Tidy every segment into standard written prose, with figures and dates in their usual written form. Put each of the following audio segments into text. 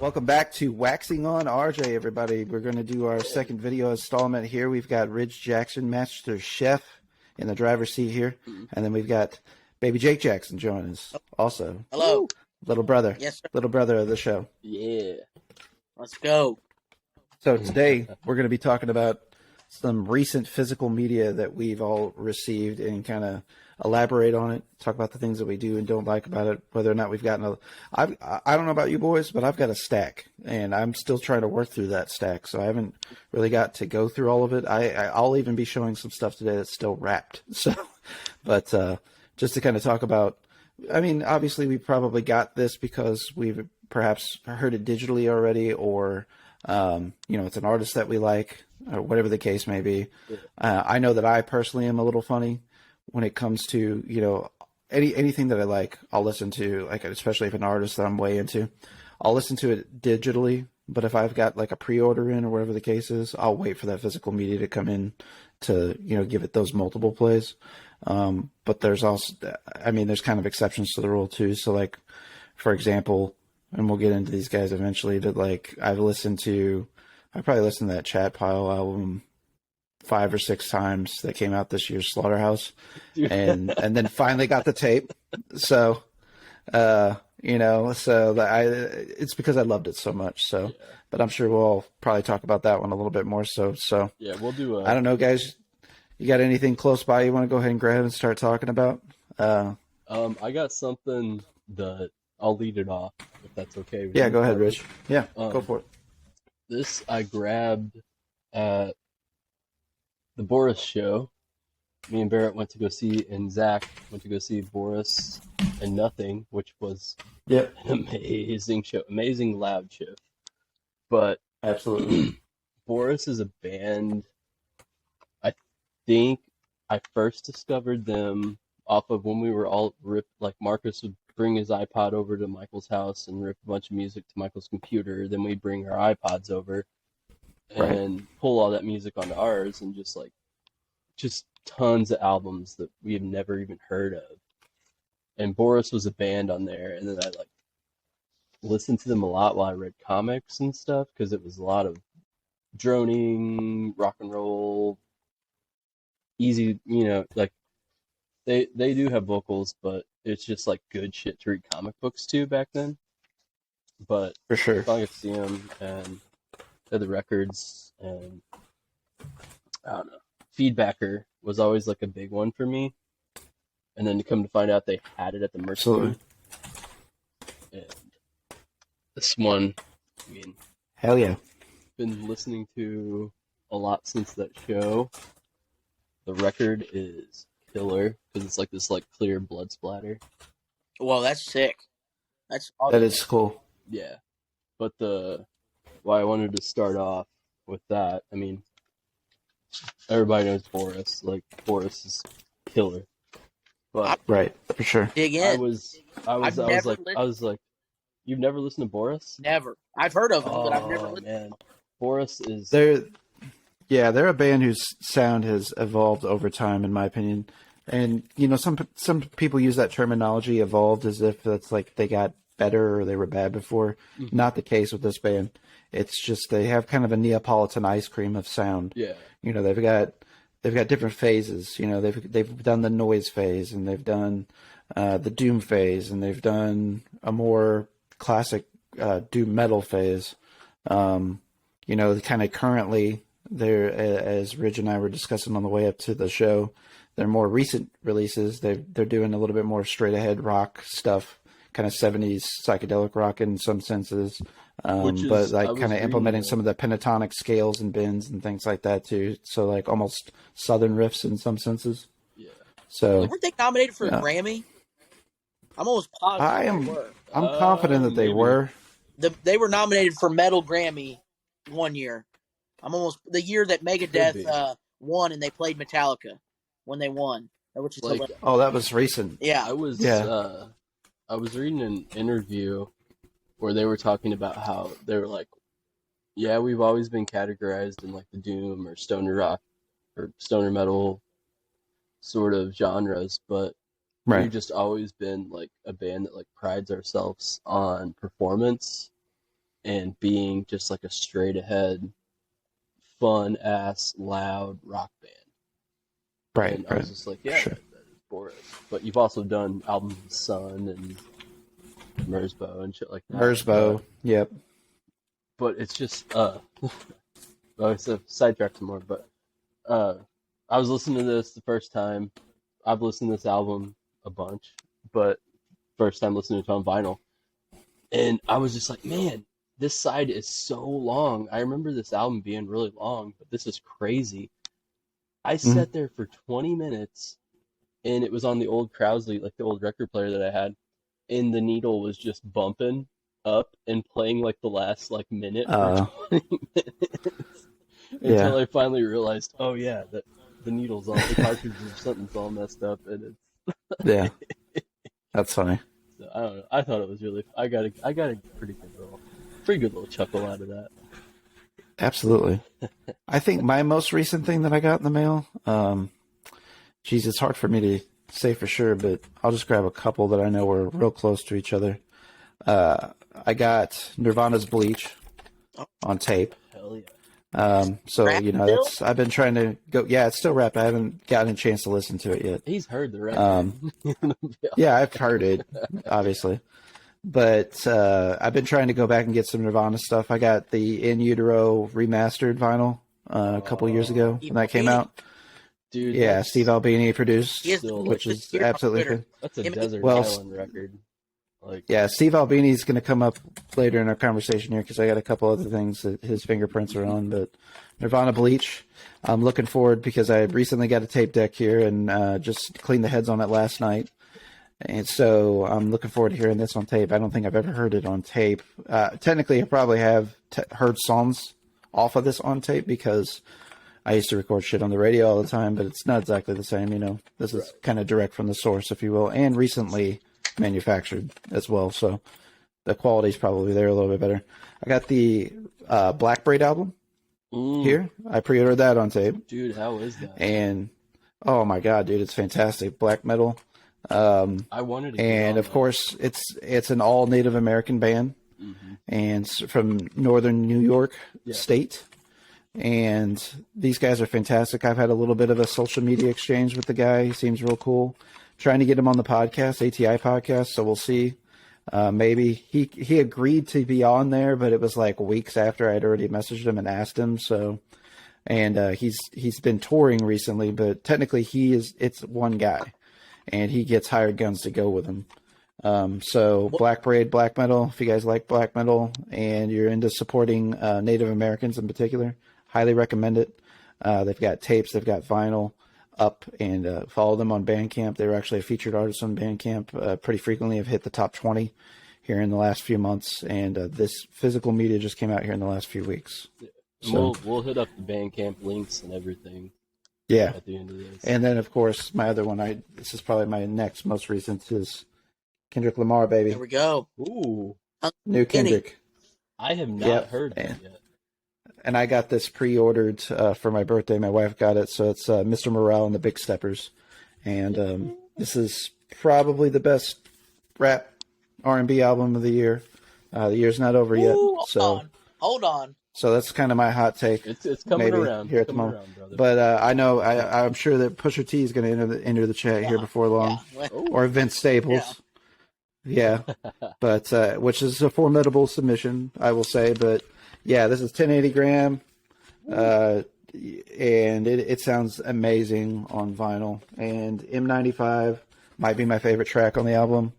Welcome back to Waxing on RJ, everybody. We're going to do our second video installment here. We've got Ridge Jackson, Master Chef, in the driver's seat here. And then we've got baby Jake Jackson joining us also. Hello. Little brother. Yes, sir. Little brother of the show. Yeah. Let's go. So today we're going to be talking about some recent physical media that we've all received and kind of elaborate on it, talk about the things that we do and don't like about it, whether or not we've gotten I don't know about you boys, but I've got a stack, and I'm still trying to work through that stack, so I haven't really got to go through all of it. I'll even be showing some stuff today that's still wrapped. So, but just to kind of talk about, I mean, obviously we probably got this because we've perhaps heard it digitally already, or it's an artist that we like, or whatever the case may be. I know that I personally am a little funny when it comes to, anything that I like, I'll listen to, like, especially if an artist that I'm way into, I'll listen to it digitally. But if I've got like a pre-order in or whatever the case is, I'll wait for that physical media to come in to, give it those multiple plays. But there's also, there's kind of exceptions to the rule too. So like, for example, and we'll get into these guys eventually, but like I probably listened to that Chat Pile album 5 or 6 times that came out this year's Slaughterhouse, and then finally got the tape. So, it's because I loved it so much. So, but I'm sure we'll probably talk about that one a little bit more. So yeah, we'll do. I don't know, guys. You got anything close by you want to go ahead and grab and start talking about? I got something that I'll lead it off if that's okay with Yeah, you. go ahead, Rich. Yeah, go for it. This I grabbed at the Boris show. Me and Barrett went to go see, and Zach went to go see Boris and Nothing, which was an amazing show, amazing loud show. But absolutely, Boris is a band. I think I first discovered them off of when we were all ripped. Like Marcus would bring his iPod over to Michael's house and rip a bunch of music to Michael's computer. Then we'd bring our iPods over and pull all that music onto ours, and just tons of albums that we have never even heard of. And Boris was a band on there, and then I listened to them a lot while I read comics and stuff, because it was a lot of droning, rock and roll, easy, they do have vocals, but it's just like good shit to read comic books to back then. But for sure, I got to see them, and the records, and I don't know. Feedbacker was always like a big one for me, and then to come to find out they had it at the merch booth. And this one, hell yeah, been listening to a lot since that show. The record is killer because it's like this clear blood splatter. Well, that's sick. That's awesome. That is cool. Yeah, but why I wanted to start off with that, everybody knows Boris. Like, Boris is killer. But right, for sure. Dig in. I was like, you've never listened to Boris? Never. I've heard of him, but I've never listened. Man. Boris is... They're a band whose sound has evolved over time, in my opinion. And, some people use that terminology, evolved, as if it's like they got better or they were bad before. Mm-hmm. Not the case with this band. It's just they have kind of a Neapolitan ice cream of sound. Yeah. They've got different phases. They've done the noise phase, and they've done the doom phase, and they've done a more classic doom metal phase. Kind of currently, they're, as Ridge and I were discussing on the way up to the show, their more recent releases, they're doing a little bit more straight ahead rock stuff, kind of 70s psychedelic rock in some senses. But kind of implementing some of the pentatonic scales and bends and things like that too. So like almost southern riffs in some senses. Yeah. So weren't they nominated for a Grammy? I'm almost positive. I'm confident that they were. They were nominated for Metal Grammy one year. The year that Megadeth won, and they played Metallica when they won. Which is that was recent. Yeah, I was reading an interview where they were talking about how they were like, yeah, we've always been categorized in like the doom or stoner rock or stoner metal sort of genres, but we've just always been like a band that like prides ourselves on performance and being just like a straight ahead, fun ass, loud rock band. Right. And I was just like, yeah, Sure. that is Boris. But you've also done albums with Sun and Merzbow and shit like that. Merzbow. Yep. But it's just so sidetrack some more, but I was listening to this the first time. I've listened to this album a bunch, but first time listening to it on vinyl. And I was just like, man, this side is so long. I remember this album being really long, but this is crazy. I sat there for 20 minutes, and it was on the old Krausley, like the old record player that I had, and the needle was just bumping up and playing like the last like minute for 20 minutes until I finally realized, oh yeah, that the needle's all, the cartridge or something's all messed up, and it's That's funny. So, I don't know. I thought it was really. I got a pretty good little chuckle out of that. Absolutely. I think my most recent thing that I got in the mail, geez, it's hard for me to say for sure, but I'll just grab a couple that I know were real close to each other. I got Nirvana's Bleach on tape. Hell yeah. So, Rap you know, still? that's, I've been trying to go, yeah, it's still rap. I haven't gotten a chance to listen to it yet. He's heard the record. Yeah, I've heard it, obviously. But I've been trying to go back and get some Nirvana stuff. I got the In Utero remastered vinyl a couple years ago when that came out. Dude, Yeah, Steve Albini produced, He is Still, which the is hero on absolutely Twitter. good. that's a Him- desert Well, island record. Like, Yeah, Steve Albini is going to come up later in our conversation here because I got a couple other things that his fingerprints are on. But Nirvana Bleach, I'm looking forward because I recently got a tape deck here and just cleaned the heads on it last night. And so I'm looking forward to hearing this on tape. I don't think I've ever heard it on tape. Technically, I probably have heard songs off of this on tape because I used to record shit on the radio all the time, but it's not exactly the same, you know. This is kind of direct from the source, if you will, and recently manufactured as well. So the quality's probably there a little bit better. I got the Black Braid album here. I pre-ordered that on tape. dude, how is that? And oh my god, dude, it's fantastic. Black metal. I wanted to get And on of that. course, it's an all Native American band, and from northern New York state. And these guys are fantastic. I've had a little bit of a social media exchange with the guy. He seems real cool. Trying to get him on the podcast, ATI Podcast. So we'll see. Maybe he agreed to be on there, but it was like weeks after I'd already messaged him and asked him. So, and he's been touring recently, but technically it's one guy, and he gets hired guns to go with him. So Black Braid, black metal. If you guys like black metal and you're into supporting Native Americans in particular, highly recommend it. They've got tapes, they've got vinyl up, and follow them on Bandcamp. They were actually a featured artist on Bandcamp pretty frequently. Have hit the top 20 here in the last few months, and this physical media just came out here in the last few weeks. So, We'll hit up the Bandcamp links and everything yeah. at the end of this. And then, of course, my other one, this is probably my next most recent, is Kendrick Lamar, baby. There we go. Ooh, New Kendrick. I have not heard that yet. And I got this pre-ordered for my birthday. My wife got it, so it's Mr. Morale and the Big Steppers. And this is probably the best rap R&B album of the year. The year's not over yet. Ooh, hold on. So that's kind of my hot take. It's coming maybe around. here It's at the coming moment. around, brother. But I know I'm sure that Pusha T is going to enter the chat here before long, Yeah. or Vince Staples. Yeah, but which is a formidable submission, I will say. But yeah, this is 1080 gram, and it sounds amazing on vinyl. And M95 might be my favorite track on the album.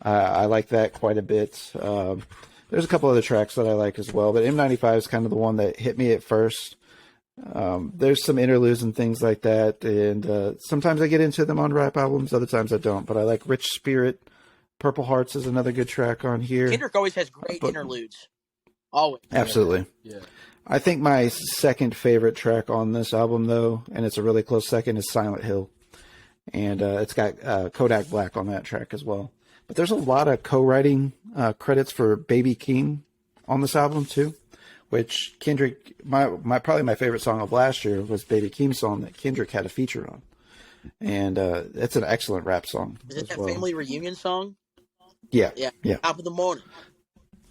I like that quite a bit. There's a couple other tracks that I like as well, but M95 is kind of the one that hit me at first. There's some interludes and things like that, and sometimes I get into them on rap albums, other times I don't. But I like Rich Spirit. Purple Hearts is another good track on here. Kendrick always has great interludes. Always. Absolutely. Yeah. I think my second favorite track on this album, though, and it's a really close second, is Silent Hill. And it's got Kodak Black on that track as well. But there's a lot of co-writing credits for Baby King on this album, too, which Kendrick, probably my favorite song of last year was Baby Keem's song that Kendrick had a feature on. And it's an excellent rap song. Is it that well. family reunion song? Yeah. Yeah. Yeah. Top of the morning.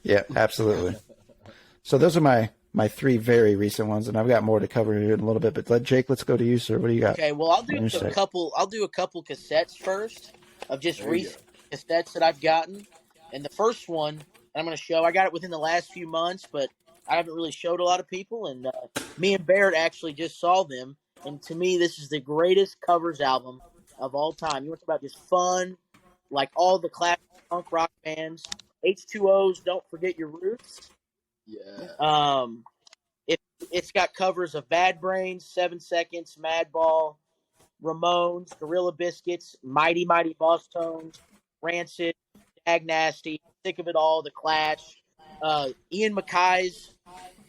Yeah, absolutely. So those are my three very recent ones, and I've got more to cover here in a little bit. But Jake, let's go to you, sir. What do you got? Okay, well, I'll do a couple cassettes first of just recent cassettes that I've gotten. And the first one I'm going to show, I got it within the last few months, but I haven't really showed a lot of people. And me and Barrett actually just saw them. And to me, this is the greatest covers album of all time. You want to talk about just fun, like all the classic punk rock bands. H2O's Don't Forget Your Roots. Yeah. It's got covers of Bad Brains, 7 Seconds, Madball, Ramones, Gorilla Biscuits, Mighty Mighty Boss Tones, Rancid, Dag Nasty, Thick of It All, The Clash, Ian MacKay's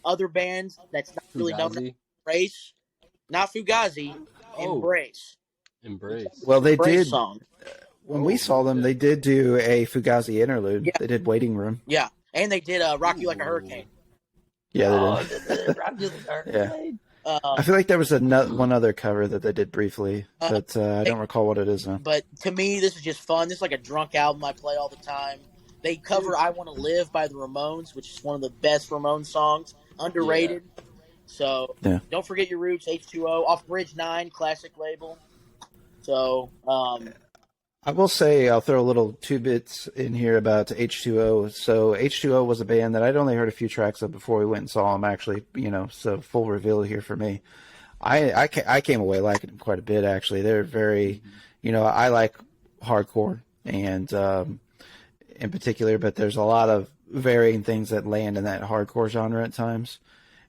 other bands that's not really known as Embrace, not Fugazi, Embrace. Well, they Embrace did. Song. When we saw them, they did do a Fugazi interlude. Yeah. They did Waiting Room. Yeah, and they did Rock You Like a Hurricane. Yeah, they did. Yeah. I feel like there was one other cover that they did briefly, but I don't recall what it is now. But to me, this is just fun. This is like a drunk album I play all the time. They cover I Want to Live by the Ramones, which is one of the best Ramones songs. Underrated. Yeah. So Don't Forget Your Roots, H2O, off Bridge 9, classic label. So I will say, I'll throw a little 2 bits in here about H2O. So H2O was a band that I'd only heard a few tracks of before we went and saw them, actually, so full reveal here for me. I came away liking them quite a bit, actually. They're very, I like hardcore and in particular, but there's a lot of varying things that land in that hardcore genre at times.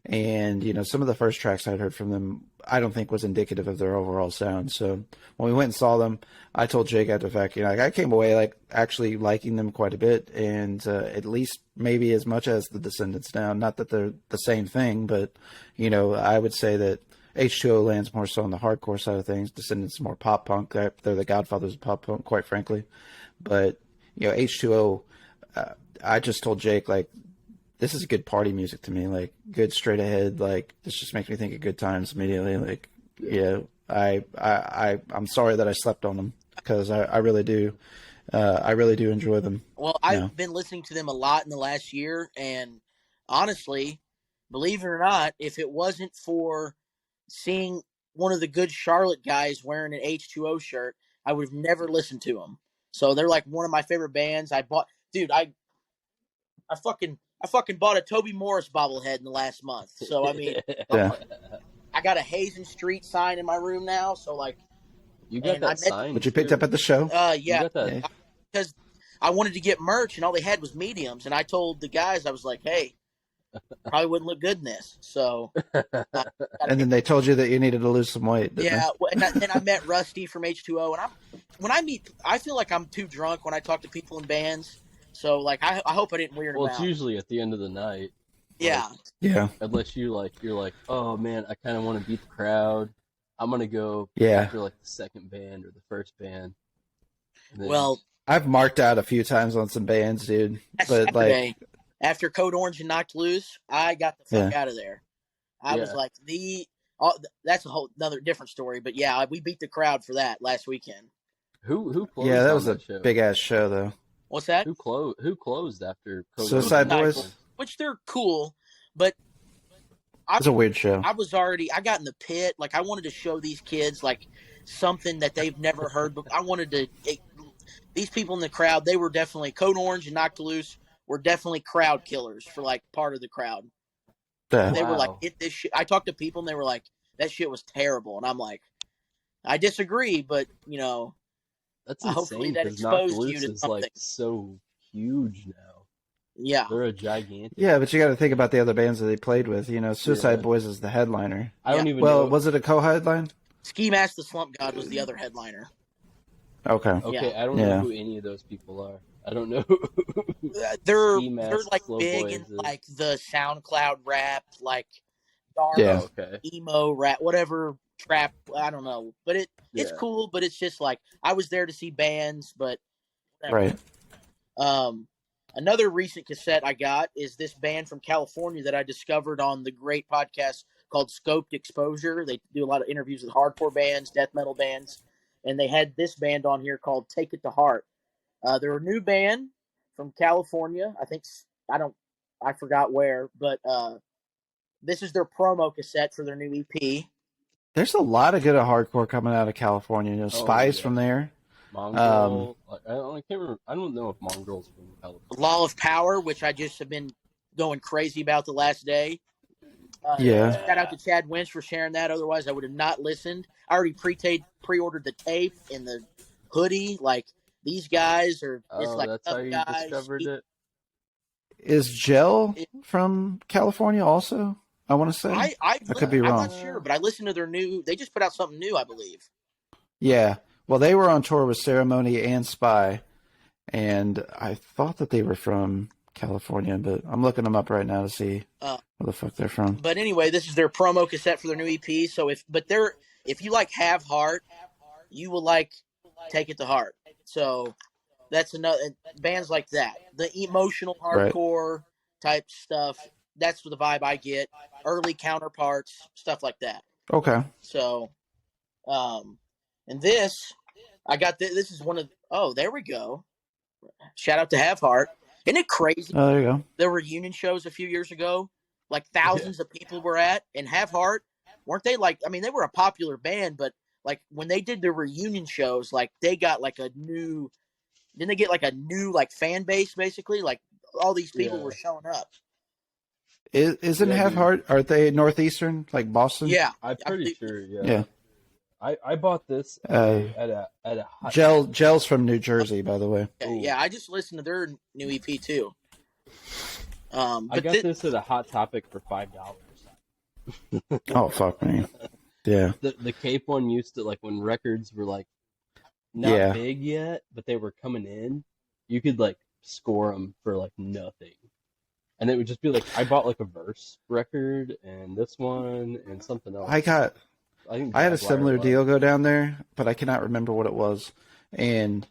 And, some of the first tracks I'd heard from them, I don't think was indicative of their overall sound. So when we went and saw them, I told Jake after the fact, I came away actually liking them quite a bit, and at least maybe as much as the Descendants now. Not that they're the same thing, but, I would say that H2O lands more so on the hardcore side of things. Descendants more pop punk. They're the godfathers of pop punk, quite frankly. But, H2O, I just told Jake, this is good party music to me, good straight ahead, this just makes me think of good times immediately. I'm sorry that I slept on them, because I really do. I really do enjoy them. Well, I've been listening to them a lot in the last year, and honestly, believe it or not, if it wasn't for seeing one of the good Charlotte guys wearing an H2O shirt, I would have never listened to them. So they're one of my favorite bands. I fucking bought a Toby Morris bobblehead in the last month. So, I mean, I got a Hazen Street sign in my room now. So, you got that sign? Which you picked up at the show? Yeah. Because I wanted to get merch, and all they had was mediums. And I told the guys, I was like, hey, probably wouldn't look good in this. So, and then they told you that you needed to lose some weight. Yeah. And then I met Rusty from H2O. And I feel like I'm too drunk when I talk to people in bands. So, I hope I didn't weird them out. Well, it's usually at the end of the night. Yeah. Yeah. Unless you're like, oh, man, I kind of want to beat the crowd. I'm going to go after, the second band or the first band. Well, I've marked out a few times on some bands, dude. But, Saturday, after Code Orange and Knocked Loose, I got the fuck out of there. I was like, that's a whole another different story. But, yeah, we beat the crowd for that last weekend. Who closed? Yeah, that was a big-ass show, though. What's that? Who closed after Code Suicide Boys? Which they're cool, but it's a weird show. I got in the pit. I wanted to show these kids something that they've never heard. But I wanted to. These people in the crowd, they were definitely Code Orange and Knocked Loose were definitely crowd killers for part of the crowd. They were like, "Get this shit." I talked to people and they were like, "That shit was terrible," and I'm like, "I disagree," but that's insane. Hopefully that exposed you to something. So huge now. Yeah, they're a gigantic. Yeah, but you got to think about the other bands that they played with. Suicide Boys is the headliner. I don't even. Well, was it a co-headline? Ski Mask the Slump God was the other headliner. Okay. Okay, I don't know who any of those people are. I don't know. They're big in the SoundCloud rap, dark emo rap, whatever trap. I don't know, but it's cool. But it's just I was there to see bands, but right. Another recent cassette I got is this band from California that I discovered on the great podcast called Scoped Exposure. They do a lot of interviews with hardcore bands, death metal bands, and they had this band on here called Take It to Heart. They're a new band from California. I think I forgot where, but this is their promo cassette for their new EP. There's a lot of good hardcore coming out of California. You know, Spies from there. Mongrel. I can't remember. I don't know if Mongrel's from California. Law of Power, which I just have been going crazy about the last day. Shout out to Chad Wentz for sharing that. Otherwise, I would have not listened. I already pre-ordered the tape and the hoodie. Like, these guys are just like that's how you guys. discovered it? Is Gel from California also? I want to say. I could be wrong. I'm not sure, but I listened to their new. They just put out something new, I believe. Yeah. Well, they were on tour with Ceremony and Spy, and I thought that they were from California, but I'm looking them up right now to see where the fuck they're from. But anyway, this is their promo cassette for their new EP. So if you like Have Heart, you will like Take It to Heart. So that's another bands like that. The emotional hardcore type stuff. That's the vibe I get. Early Counterparts, stuff like that. Okay. So, and this, I got this is one of. Oh, there we go. Shout out to Have Heart. Isn't it crazy? Oh, there you go. There were reunion shows a few years ago, like thousands of people were at, and Have Heart, weren't they like? I mean, they were a popular band, but like when they did their reunion shows, like they got like a new. Didn't they get like a new like fan base basically? Like all these people were showing up. Isn't Have Heart? Are they Northeastern, like Boston? Yeah, I'm pretty sure. Yeah. I bought this at a hot Gel's from New Jersey, by the way. Yeah, I just listened to their new EP too. I got this at a Hot Topic for $5. Oh fuck me! Yeah. The Cape one used to, like, when records were like not big yet, but they were coming in. You could like score them for like nothing, and it would just be like I bought like a Verse record and this one and something else. I had a similar deal go down there, but I cannot remember what it was. And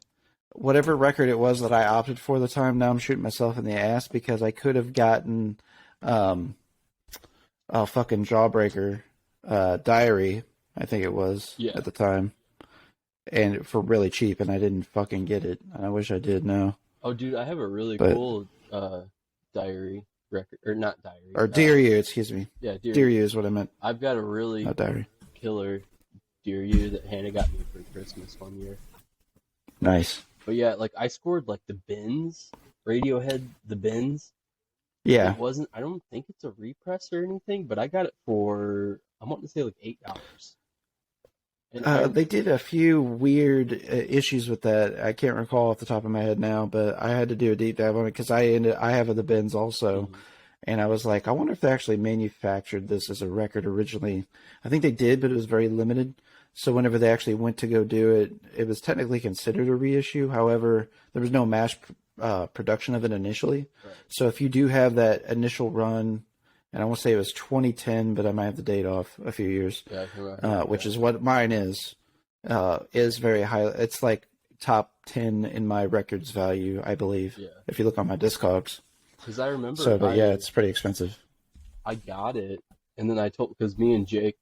whatever record it was that I opted for the time, now I'm shooting myself in the ass because I could have gotten a fucking Jawbreaker Diary, I think it was at the time, and for really cheap, and I didn't fucking get it. And I wish I did now. Oh, dude, I have a really cool Diary record, or not Diary. Or Dear You, excuse me. Yeah, Dear You is what I meant. I've got a really Not Diary. killer Dear You that Hannah got me for Christmas one year. Nice. But yeah, like I scored like the Bins, Radiohead, the Bins. Yeah. It wasn't. I don't think it's a repress or anything, but I got it for I want to say like $8. They did a few weird issues with that. I can't recall off the top of my head now, but I had to do a deep dive on it because I have the Bins also. Mm-hmm. And I was like, I wonder if they actually manufactured this as a record originally. I think they did, but it was very limited. So whenever they actually went to go do it, it was technically considered a reissue. However, there was no mass production of it initially. Right. So if you do have that initial run, and I want to say it was 2010, but I might have the date off a few years, which is what mine is very high. It's like top 10 in my records value, I believe, if you look on my Discogs. Because I remember. So, but it's pretty expensive. I got it, and then because me and Jake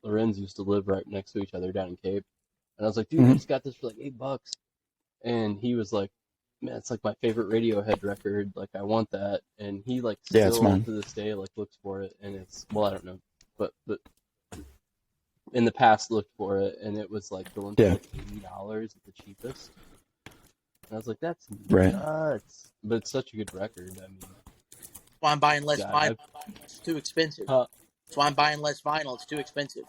Lorenz used to live right next to each other down in Cape, and I was like, dude, I just got this for like $8, and he was like, man, it's like my favorite Radiohead record, like I want that, and he like still to this day like looks for it, and it's I don't know, but in the past looked for it, and it was like going for like $80 at the cheapest. And I was like, that's nuts. But it's such a good record. I mean, that's why I'm buying less vinyl. It's too expensive. That's why I'm buying less vinyl. It's too expensive.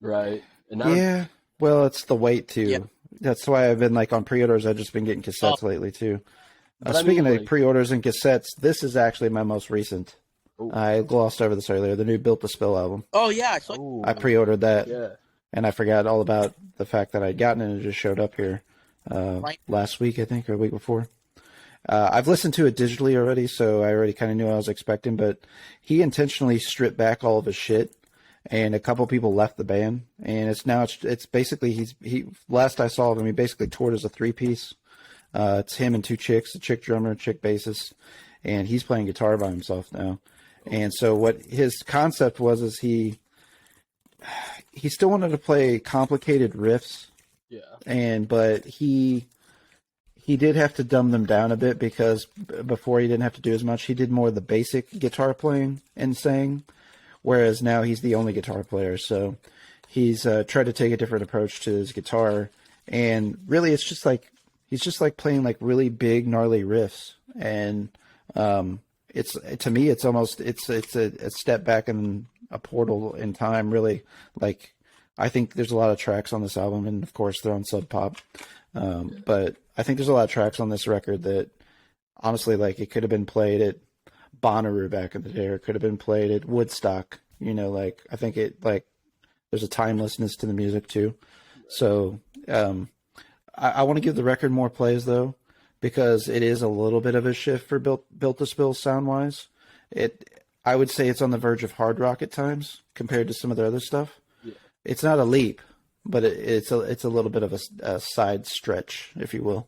Right. And well, it's the weight too. Yep. That's why I've been like on pre-orders. I've just been getting cassettes lately too. Speaking of pre-orders and cassettes, this is actually my most recent. Ooh. I glossed over this earlier. The new Built to Spill album. Oh yeah, I pre-ordered that, and I forgot all about the fact that I'd gotten it and it just showed up here last week, I think, or the week before. I've listened to it digitally already, so I already kind of knew what I was expecting. But he intentionally stripped back all of his shit, and a couple people left the band. And it's basically he last I saw of him, he basically toured as a 3-piece. It's him and 2 chicks, a chick drummer, a chick bassist, and he's playing guitar by himself now. And so what his concept was is he still wanted to play complicated riffs. Yeah. But he he did have to dumb them down a bit because before he didn't have to do as much. He did more of the basic guitar playing and saying, whereas now he's the only guitar player. So he's tried to take a different approach to his guitar, and really it's just like he's just like playing like really big gnarly riffs, and it's to me it's almost it's a step back in a portal in time, really. Like I think there's a lot of tracks on this album, and of course they're on Sub Pop, but I think there's a lot of tracks on this record that honestly, like, it could have been played at Bonnaroo back in the day, or it could have been played at Woodstock. You know, like, I think it, like, there's a timelessness to the music too. So I want to give the record more plays though, because it is a little bit of a shift for Built to Spill sound wise. I would say it's on the verge of hard rock at times compared to some of their other stuff. Yeah. It's not a leap, but it's a little bit of a side stretch, if you will.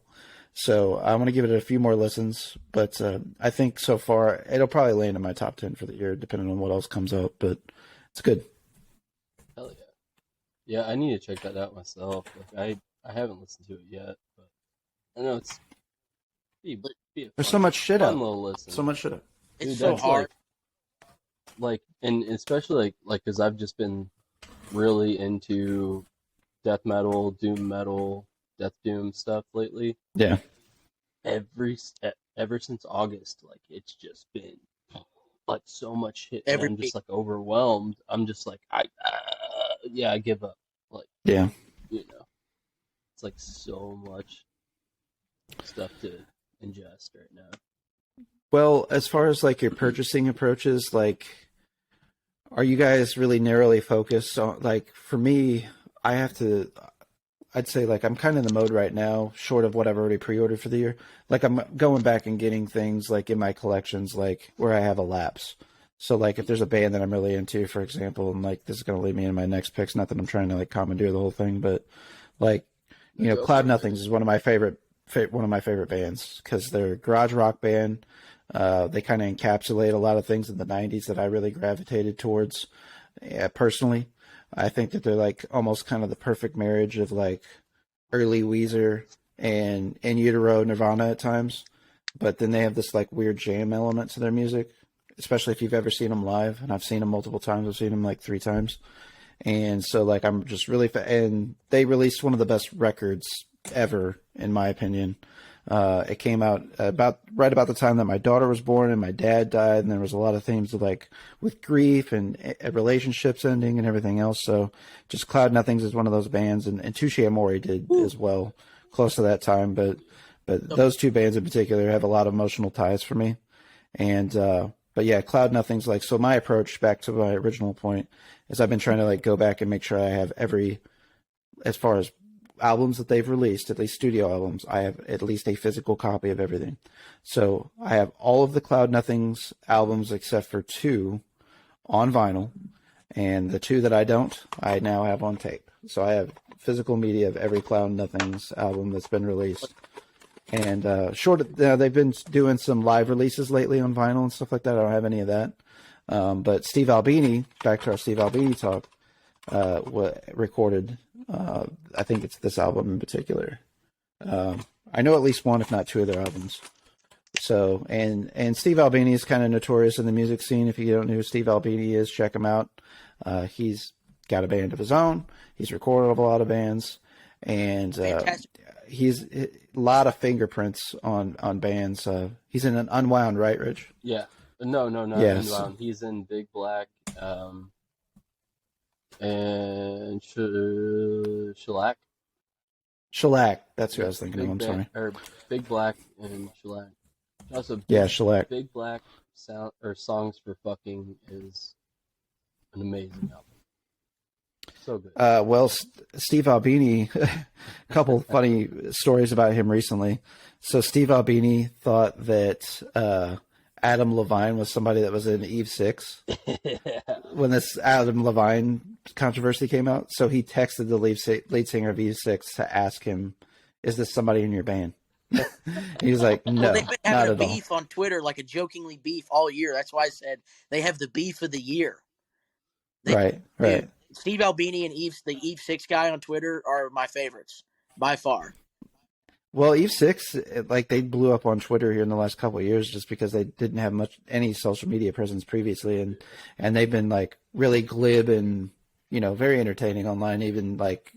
So I want to give it a few more listens, but I think so far it'll probably land in my top 10 for the year, depending on what else comes out. But it's good. Hell yeah! Yeah, I need to check that out myself. Like I haven't listened to it yet, but I know it's there's so much shit out. Listen. So much shit out. It's dude, so hard. Like, and especially like because I've just been really into death metal, doom metal, death doom stuff lately. Yeah. Ever since August, like, it's just been like so much shit. I'm just like overwhelmed. I'm just like I give up. Like, yeah, you know, it's like so much stuff to ingest right now. Well, as far as like your purchasing approaches, like, are you guys really narrowly focused on, like, for me, I'd say, like, I'm kind of in the mode right now, short of what I've already pre-ordered for the year. Like, I'm going back and getting things, like, in my collections, like, where I have a lapse. So, like, if there's a band that I'm really into, for example, and, like, this is going to lead me in my next picks, not that I'm trying to, like, commandeer the whole thing, but, like, you know, Cloud Nothings is one of my favorite bands, because they're a garage rock band. They kind of encapsulate a lot of things in the 90s that I really gravitated towards, personally. I think that they're like almost kind of the perfect marriage of like early Weezer and In Utero Nirvana at times. But then they have this like weird jam element to their music, especially if you've ever seen them live. And I've seen them multiple times. I've seen them like 3 times. And so like I'm just really and they released one of the best records ever, in my opinion. It came out right about the time that my daughter was born and my dad died, and there was a lot of themes of like with grief and relationships ending and everything else. So just Cloud Nothings is one of those bands, and Touche Amore did as well, close to that time. But those 2 bands in particular have a lot of emotional ties for me. And but yeah, Cloud Nothings, like, so my approach back to my original point is I've been trying to like go back and make sure I have as far as albums that they've released, at least studio albums, I have at least a physical copy of everything. So I have all of the Cloud Nothings albums except for 2 on vinyl, and the 2 that I don't, I now have on tape. So I have physical media of every Cloud Nothings album that's been released. And they've been doing some live releases lately on vinyl and stuff like that. I don't have any of that. But Steve Albini, back to our Steve Albini talk, recorded, I think it's this album in particular. I know at least 1, if not 2 of their albums. So, and Steve Albini is kind of notorious in the music scene. If you don't know who Steve Albini is, check him out. He's got a band of his own. He's recorded a lot of bands, and he's a lot of fingerprints on bands. He's in an Unwound, right, Rich? Yeah. No, yes. Unwound. He's in Big Black, and Shellac. That's who I was thinking of. I'm sorry. Or Big Black and Shellac. Also, Shellac. Big Black Songs for Fucking is an amazing album. So good. Well, Steve Albini, a couple funny stories about him recently. So Steve Albini thought that Adam Levine was somebody that was in Eve 6 when this Adam Levine controversy came out. So he texted the lead singer of Eve 6 to ask him, "Is this somebody in your band?" He was like, "No, they've been having a beef on Twitter, like a jokingly beef all year. That's why I said they have the beef of the year." Right. Steve Albini and the Eve 6 guy on Twitter are my favorites by far. Well, Eve 6, like they blew up on Twitter here in the last couple of years just because they didn't have any social media presence previously, and they've been like really glib and very entertaining online, even like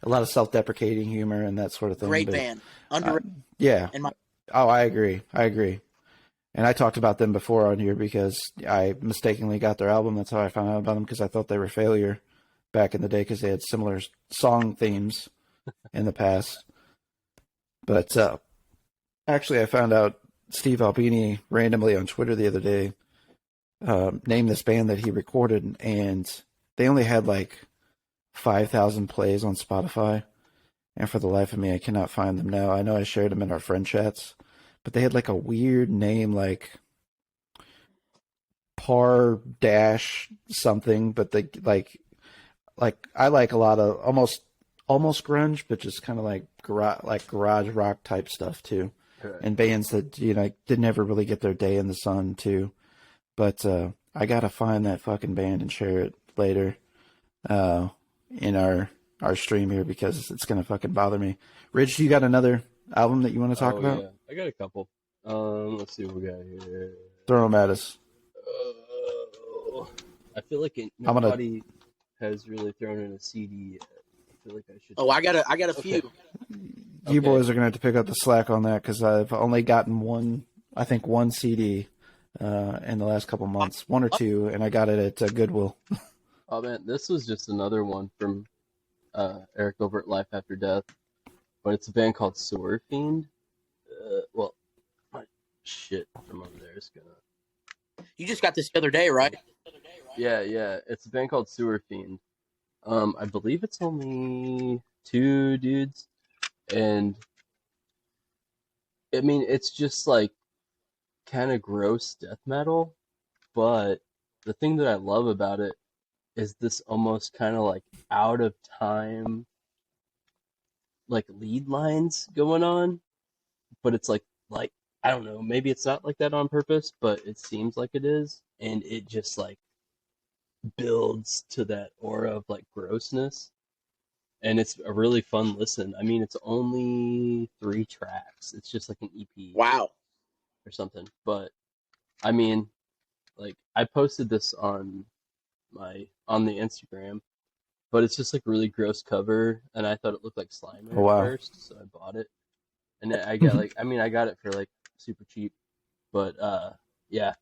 a lot of self-deprecating humor and that sort of thing. Great band, underrated. Yeah. In my Oh, I agree. And I talked about them before on here because I mistakenly got their album. That's how I found out about them, because I thought they were Failure back in the day because they had similar song themes in the past. But actually, I found out Steve Albini randomly on Twitter the other day named this band that he recorded, and they only had like 5,000 plays on Spotify. And for the life of me, I cannot find them now. I know I shared them in our friend chats, but they had like a weird name, like Par Dash something. But they like I like a lot of almost grunge, but just kind of like garage rock type stuff too, Right. and bands that didn't ever really get their day in the sun too. But I gotta find that fucking band and share it later in our stream here, because it's gonna fucking bother me. Rich, you got another album that you want to talk about? Yeah, I got a couple. Let's see what we got here. Throw them at us. I feel like nobody has really thrown in a CD yet. I feel like I should. Oh, I got a few. You boys are gonna have to pick up the slack on that, because I've only gotten one CD in the last couple months, one or two, and I got it at Goodwill. Oh man, this was just another one from Eric over at Life After Death, but it's a band called Sewer Fiend. Well, my shit from over there is gonna. You just got this the other day, right? Yeah, it's a band called Sewer Fiend. I believe it's only 2 dudes, and I mean it's just like kind of gross death metal, but the thing that I love about it is this almost kind of like out of time like lead lines going on, but it's like I don't know, maybe it's not like that on purpose, but it seems like it is, and it just like builds to that aura of like grossness, and it's a really fun listen. I mean, it's only 3 tracks. It's just like an EP. Wow. Or something, but I mean, like I posted this on the Instagram, but it's just like a really gross cover, and I thought it looked like Slimer Oh, wow. at first, so I bought it, and I got I got it for like super cheap, but yeah,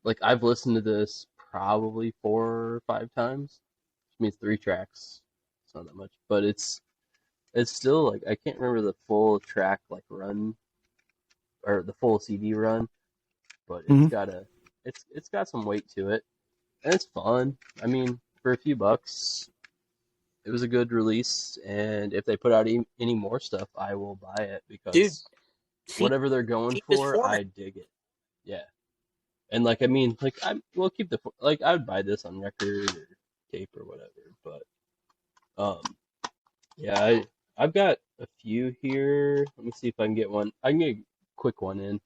like I've listened to this probably 4 or 5 times, which means 3 tracks. It's not that much, but it's still like I can't remember the full track like run or the full CD run, but it's got some weight to it, and it's fun. I mean, for a few bucks, it was a good release, and if they put out any more stuff, I will buy it, because Dude, whatever they're going for, I dig it. Yeah, and like I mean, like we'll keep I would buy this on record or tape or whatever, but yeah, I've got a few here. Let me see if I can get one. I can get a quick one in,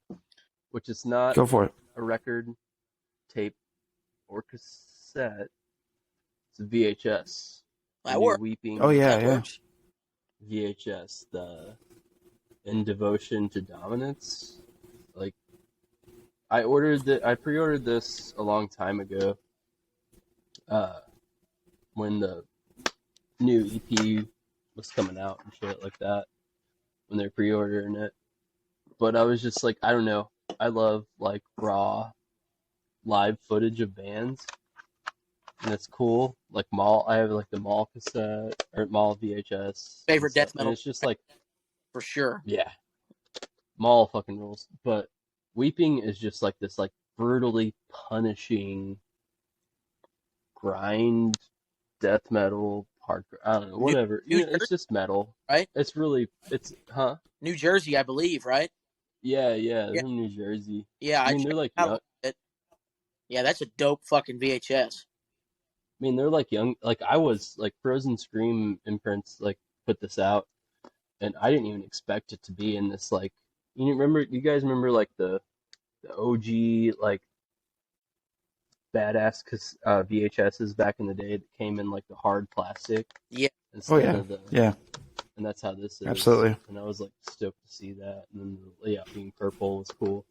which is not Go for it. a record, tape, or cassette. It's a VHS. That New works. Weeping. Oh yeah, That yeah. works. VHS. The In Devotion to Dominance. Like, I pre-ordered this a long time ago. When the new EP was coming out and shit like that, when they're pre-ordering it. But I was just like, I don't know. I love like raw live footage of bands, and it's cool. Like I have like the Mall cassette or Mall VHS. Favorite death and metal. it's just like, For sure. yeah, Mall fucking rules. But Weeping is just like this like brutally punishing grind death metal hardcore. I don't know, whatever. It's just metal, right? It's New Jersey, I believe, right? Yeah, they're in New Jersey. Yeah, I mean, they're like young. Yeah, that's a dope fucking VHS. I mean, they're like young. Like I was like Frozen Scream imprints like put this out, and I didn't even expect it to be in this like. You guys remember like the OG like badass VHSs back in the day that came in like the hard plastic. Yeah. Instead of the and that's how this is. Absolutely. And I was like stoked to see that. And then being purple was cool.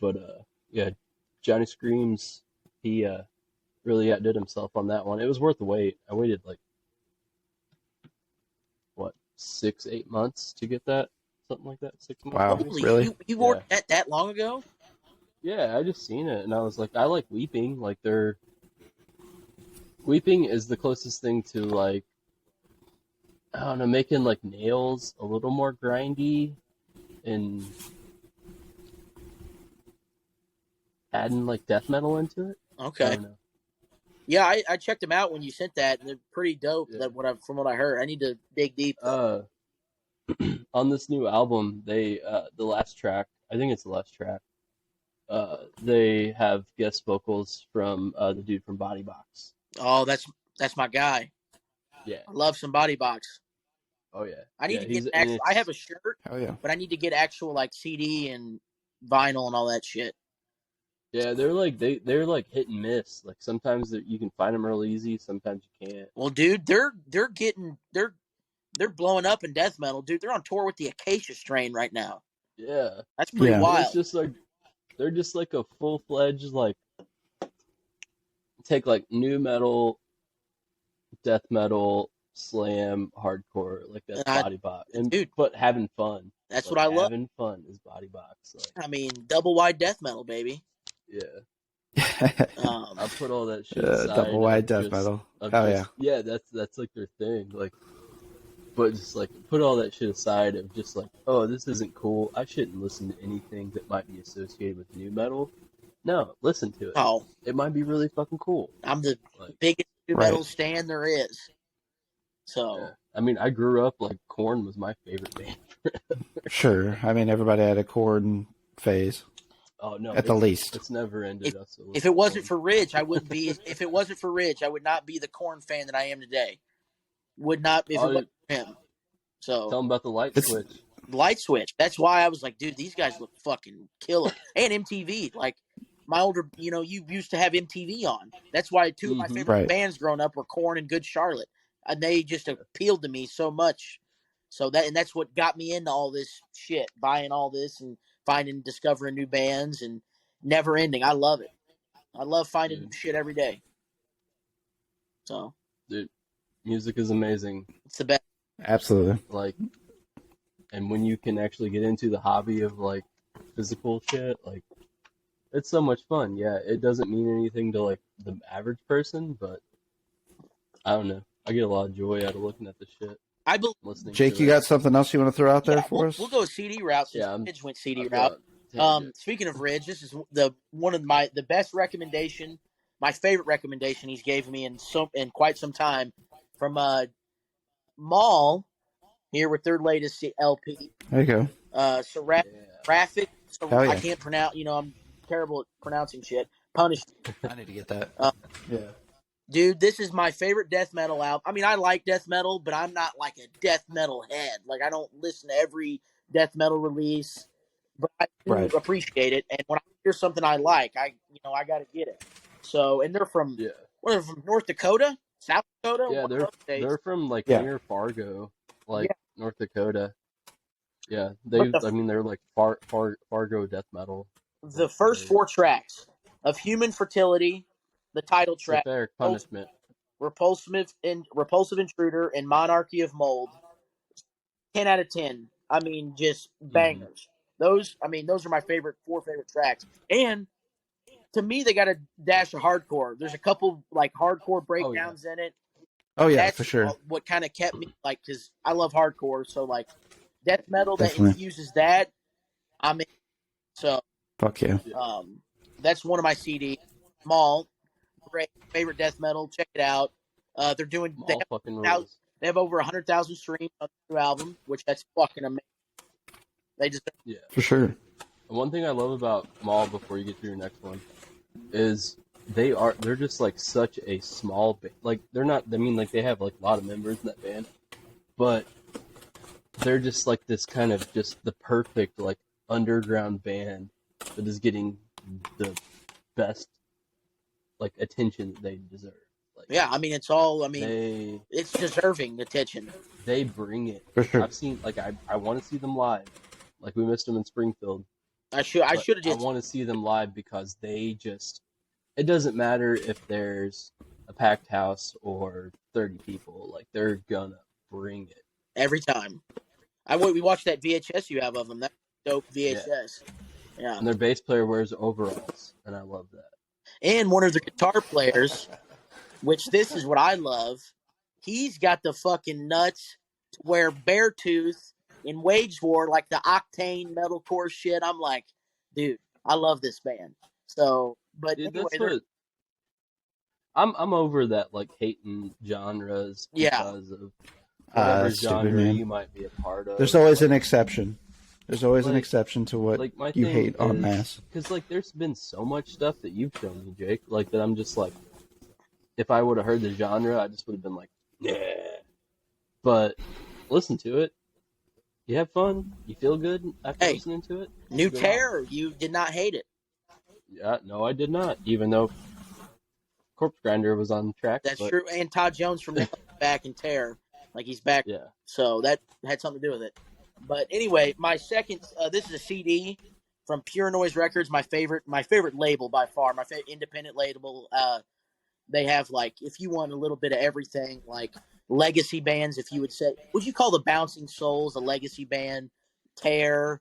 But Johnny Screams, he really outdid himself on that one. It was worth the wait. I waited like 6-8 months to get that, something like that. 6 months. Wow, Holy, really? You ordered that long ago? Yeah, I just seen it and I was like, I like Weeping. Like Weeping is the closest thing to like, I don't know, making like Nails a little more grindy and adding like death metal into it. I Okay. don't know. Yeah, I checked them out when you sent that, and they're pretty dope. Yeah. From what I heard, I need to dig deep. On this new album, they the last track, I think it's the last track. They have guest vocals from the dude from Body Box. Oh, that's my guy. Yeah. I love some Body Box. Oh yeah. I need to he's- get and actual. I have a shirt, Hell yeah. but I need to get actual like CD and vinyl and all that shit. Yeah, they're like hit and miss. Like sometimes you can find them real easy, sometimes you can't. Well, dude, they're blowing up in death metal, dude. They're on tour with the Acacia Strain right now. Yeah, That's pretty Yeah. wild. it's just like they're just like a full-fledged like take like new metal, death metal, slam, hardcore, like that's And I- Body Box, and dude, but having fun. That's Like, what I love. Having fun is Body Box. Like, I mean, double wide death metal, baby. yeah, I put all that shit aside. Double wide of death just- metal. of Hell just- yeah, that's like their thing. Like, but just like put all that shit aside of just like, oh, this isn't cool. I shouldn't listen to anything that might be associated with new metal. No, listen to it. Oh, It might be really fucking cool. I'm the Like, biggest new Right. metal stan there is. So yeah. I mean, I grew up like Korn was my favorite band. Sure. I mean, everybody had a Korn phase, Oh no, at the least. it's never ended. us to if listen it wasn't to for Ridge, I wouldn't be. If it wasn't for Ridge, I would not be the Korn fan that I am today. Would not if Oh, it wasn't for him. Korn. So Tell them about the light It's- switch. Light Switch. That's why I was like, dude, these guys look fucking killer. And MTV, like my older, you used to have MTV on. That's why two of my Mhm. favorite Right. bands growing up were Korn and Good Charlotte, and they just appealed to me so much. So that's what got me into all this shit, buying all this and discovering new bands and never ending. I love it. I love finding Dude. new shit every day. So Dude, music is amazing. it's the best. Absolutely. Like, and when you can actually get into the hobby of like physical shit, like it's so much fun. Yeah, it doesn't mean anything to like the average person, but I don't know. I get a lot of joy out of looking at this shit, I believe. listening. Jake, to you it. got something else you want to throw out there Yeah, for us? we'll go CD route since Yeah, Ridge went CD I've route. got- Speaking of Ridge, this is one of the best recommendation, my favorite recommendation he's gave me in quite some time from Maul here with their latest LP. There you go. Seraphic. So Hell yeah. I can't pronounce. I'm terrible at pronouncing shit. Punish, I need to get that. Yeah. dude. This is my favorite death metal album. I mean, I like death metal, but I'm not like a death metal head. Like I don't listen to every death metal release, but I do Right. appreciate it. And when I hear something I like, I got to get it. So, and they're from Yeah. what are they from North Dakota, South Dakota. Yeah, One of those states. they're from like Yeah. near Fargo, like Yeah. North Dakota. Yeah, But they're like Fargo death metal. the first 4 tracks of Human Fertility, the title track, Satanic Punishment. Repulsive Intruder, and Monarchy of Mold. 10 out of 10. I mean, just bangers. Those are my 4 favorite tracks. And to me, they got a dash of hardcore. There's a couple like hardcore breakdowns in it. Oh yeah, That's for sure. what kind of kept me like, because I love hardcore. So like death metal Definitely. that infuses that. I mean, so Fuck yeah. that's one of my CDs. Maul, great favorite death metal. Check it out. They're doing. They All have, fucking now- rules. they have over 100,000 streams on the new album, which that's fucking amazing. They just Yeah. For sure. And one thing I love about Maul before you get to your next one is they're just like such a small band. Like they're not. I mean, like they have like a lot of members in that band, but they're just like this kind of just the perfect like underground band that is getting the best like attention that they deserve. Like, yeah, I mean, it's all. I mean, it's deserving attention. They bring it. For sure. I've seen, like, I want to see them live. Like, we missed them in Springfield. I should have just. I want to see them live because they just. It doesn't matter if there's a packed house or 30 people. Like, they're gonna bring it every time. We watched that VHS you have of them. That dope VHS. Yeah. And their bass player wears overalls, and I love that. And one of the guitar players, which this is what I love, he's got the fucking nuts to wear Beartooth in Wage War, like the Octane metalcore shit. I'm like, dude, I love this band. So, but Dude, anyway, that's what I'm over that, like, hating genres because of whatever genre you might be a part of. There's always an exception. There's always an exception to what you hate en masse. Because, like, there's been so much stuff that you've shown me, Jake, like, that I'm just like, if I would have heard the genre, I just would have been like, yeah. But listen to it. You have fun. You feel good after listening to it. New Terror, you did not hate it. Yeah, no, I did not. Even though Corpse Grinder was on track. That's true. And Todd Jones from back in Terror. Like, he's back. Yeah. So that had something to do with it. But anyway, my second, this is a CD from Pure Noise Records, my favorite label by far, my favorite independent label. They have, like, if you want a little bit of everything, like legacy bands, if you would you call the Bouncing Souls a legacy band? Tear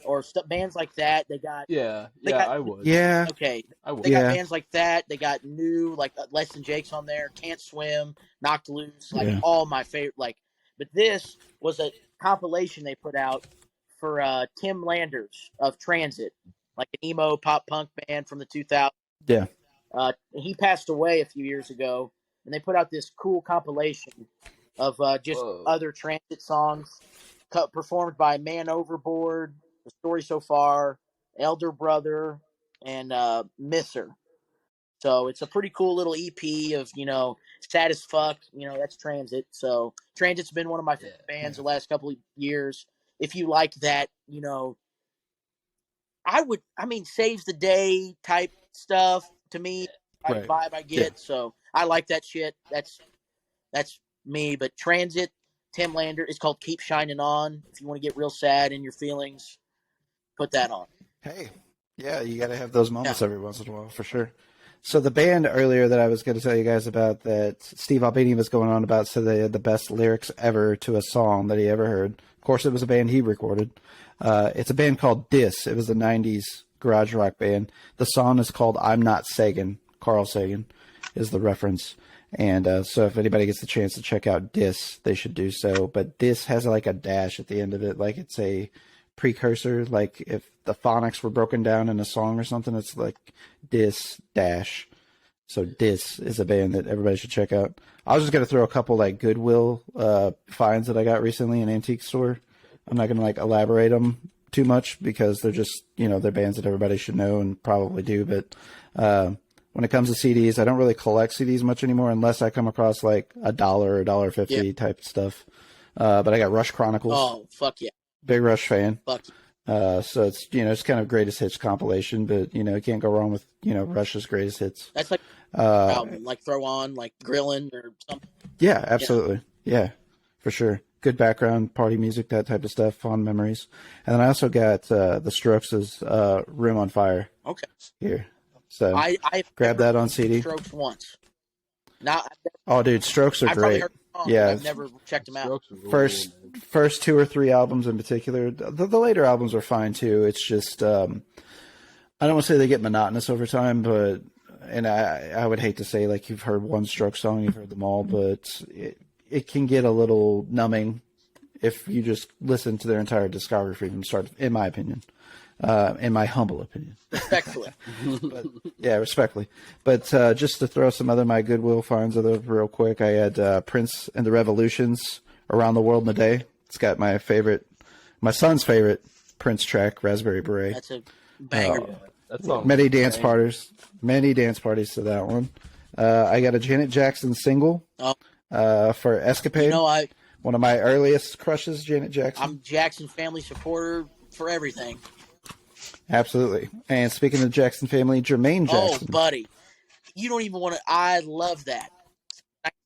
or bands like that? They got I would. Yeah. Okay. I would. They got bands like that. They got new, like Less Than Jake's on there, Can't Swim, Knocked Loose, like all my favorite. Like, but this was a compilation they put out for Tim Landers of Transit, like an emo pop punk band from the 2000s. Yeah. He passed away a few years ago, and they put out this cool compilation of just other Transit songs performed by Man Overboard, The Story So Far, Elder Brother, and Misser. So it's a pretty cool little EP of, Sad as Fuck. That's Transit. So Transit's been one of my favorite bands the last couple of years. If you like that, Saves the Day type stuff to me, vibe I get. Yeah. So I like that shit. That's me. But Transit, Tim Lander, it's called Keep Shining On. If you want to get real sad in your feelings, put that on. Hey, yeah, you got to have those moments every once in a while, for sure. So the band earlier that I was going to tell you guys about that Steve Albini was going on about, so they had the best lyrics ever to a song that he ever heard. Of course, it was a band he recorded. It's a band called Dis. It was a 90s garage rock band. The song is called I'm Not Sagan. Carl Sagan is the reference. And so if anybody gets the chance to check out Dis, they should do so. But Dis has like a dash at the end of it, like it's a precursor. Like if the phonics were broken down in a song or something, it's like Dis dash. So Dis is a band that everybody should check out. I was just going to throw a couple like Goodwill finds that I got recently in an antique store. I'm not going to like elaborate them too much because they're just, they're bands that everybody should know and probably do. But when it comes to CDs, I don't really collect CDs much anymore unless I come across like $1 or $1.50 type stuff. But I got Rush Chronicles. Oh, fuck yeah. Big Rush fan. Fuck yeah. So it's, it's kind of greatest hits compilation, but, you can't go wrong with, Rush's greatest hits. That's like album, like Throw On, like Grillin' or something. Yeah, absolutely. Yeah, for sure. Good background, party music, that type of stuff, fond memories. And then I also got The Strokes' Room on Fire. Okay. Here. So I grab that on CD. Strokes once. Now, dude, Strokes are I've great. Heard them, yeah, I've never checked them out. First 2 or 3 albums in particular. The later albums are fine too. It's just I don't want to say they get monotonous over time, but I would hate to say like you've heard one Strokes song, you've heard them all, but it can get a little numbing if you just listen to their entire discography from start, in my opinion. In my humble opinion. Respectfully. Respectfully. But just to throw some other my Goodwill finds of those real quick, I had Prince and the Revolutions, Around the World in a Day. It's got my son's favorite Prince track, Raspberry Beret. That's a banger. Many dance parties to that one. I got a Janet Jackson single for Escapade. One of my earliest crushes, Janet Jackson. I'm Jackson family supporter for everything. Absolutely. And speaking of Jackson family, Jermaine Jackson. Oh, buddy. You don't even want to. I love that.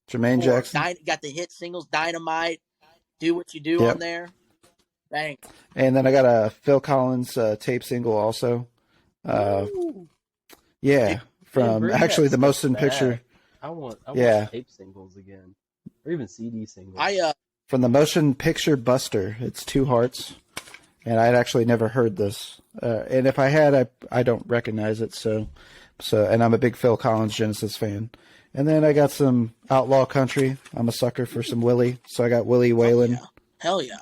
Jermaine Jackson. Got the hit singles, Dynamite, Do What You Do on there. Dang. And then I got a Phil Collins tape single also. Yeah, from actually the motion picture. I want tape singles again, or even CD singles. From the motion picture Buster. It's Two Hearts, and I'd actually never heard this. And if I had, I don't recognize it. So, and I'm a big Phil Collins Genesis fan. And then I got some outlaw country. I'm a sucker for some Willie, so I got Willie Whalen. Hell yeah.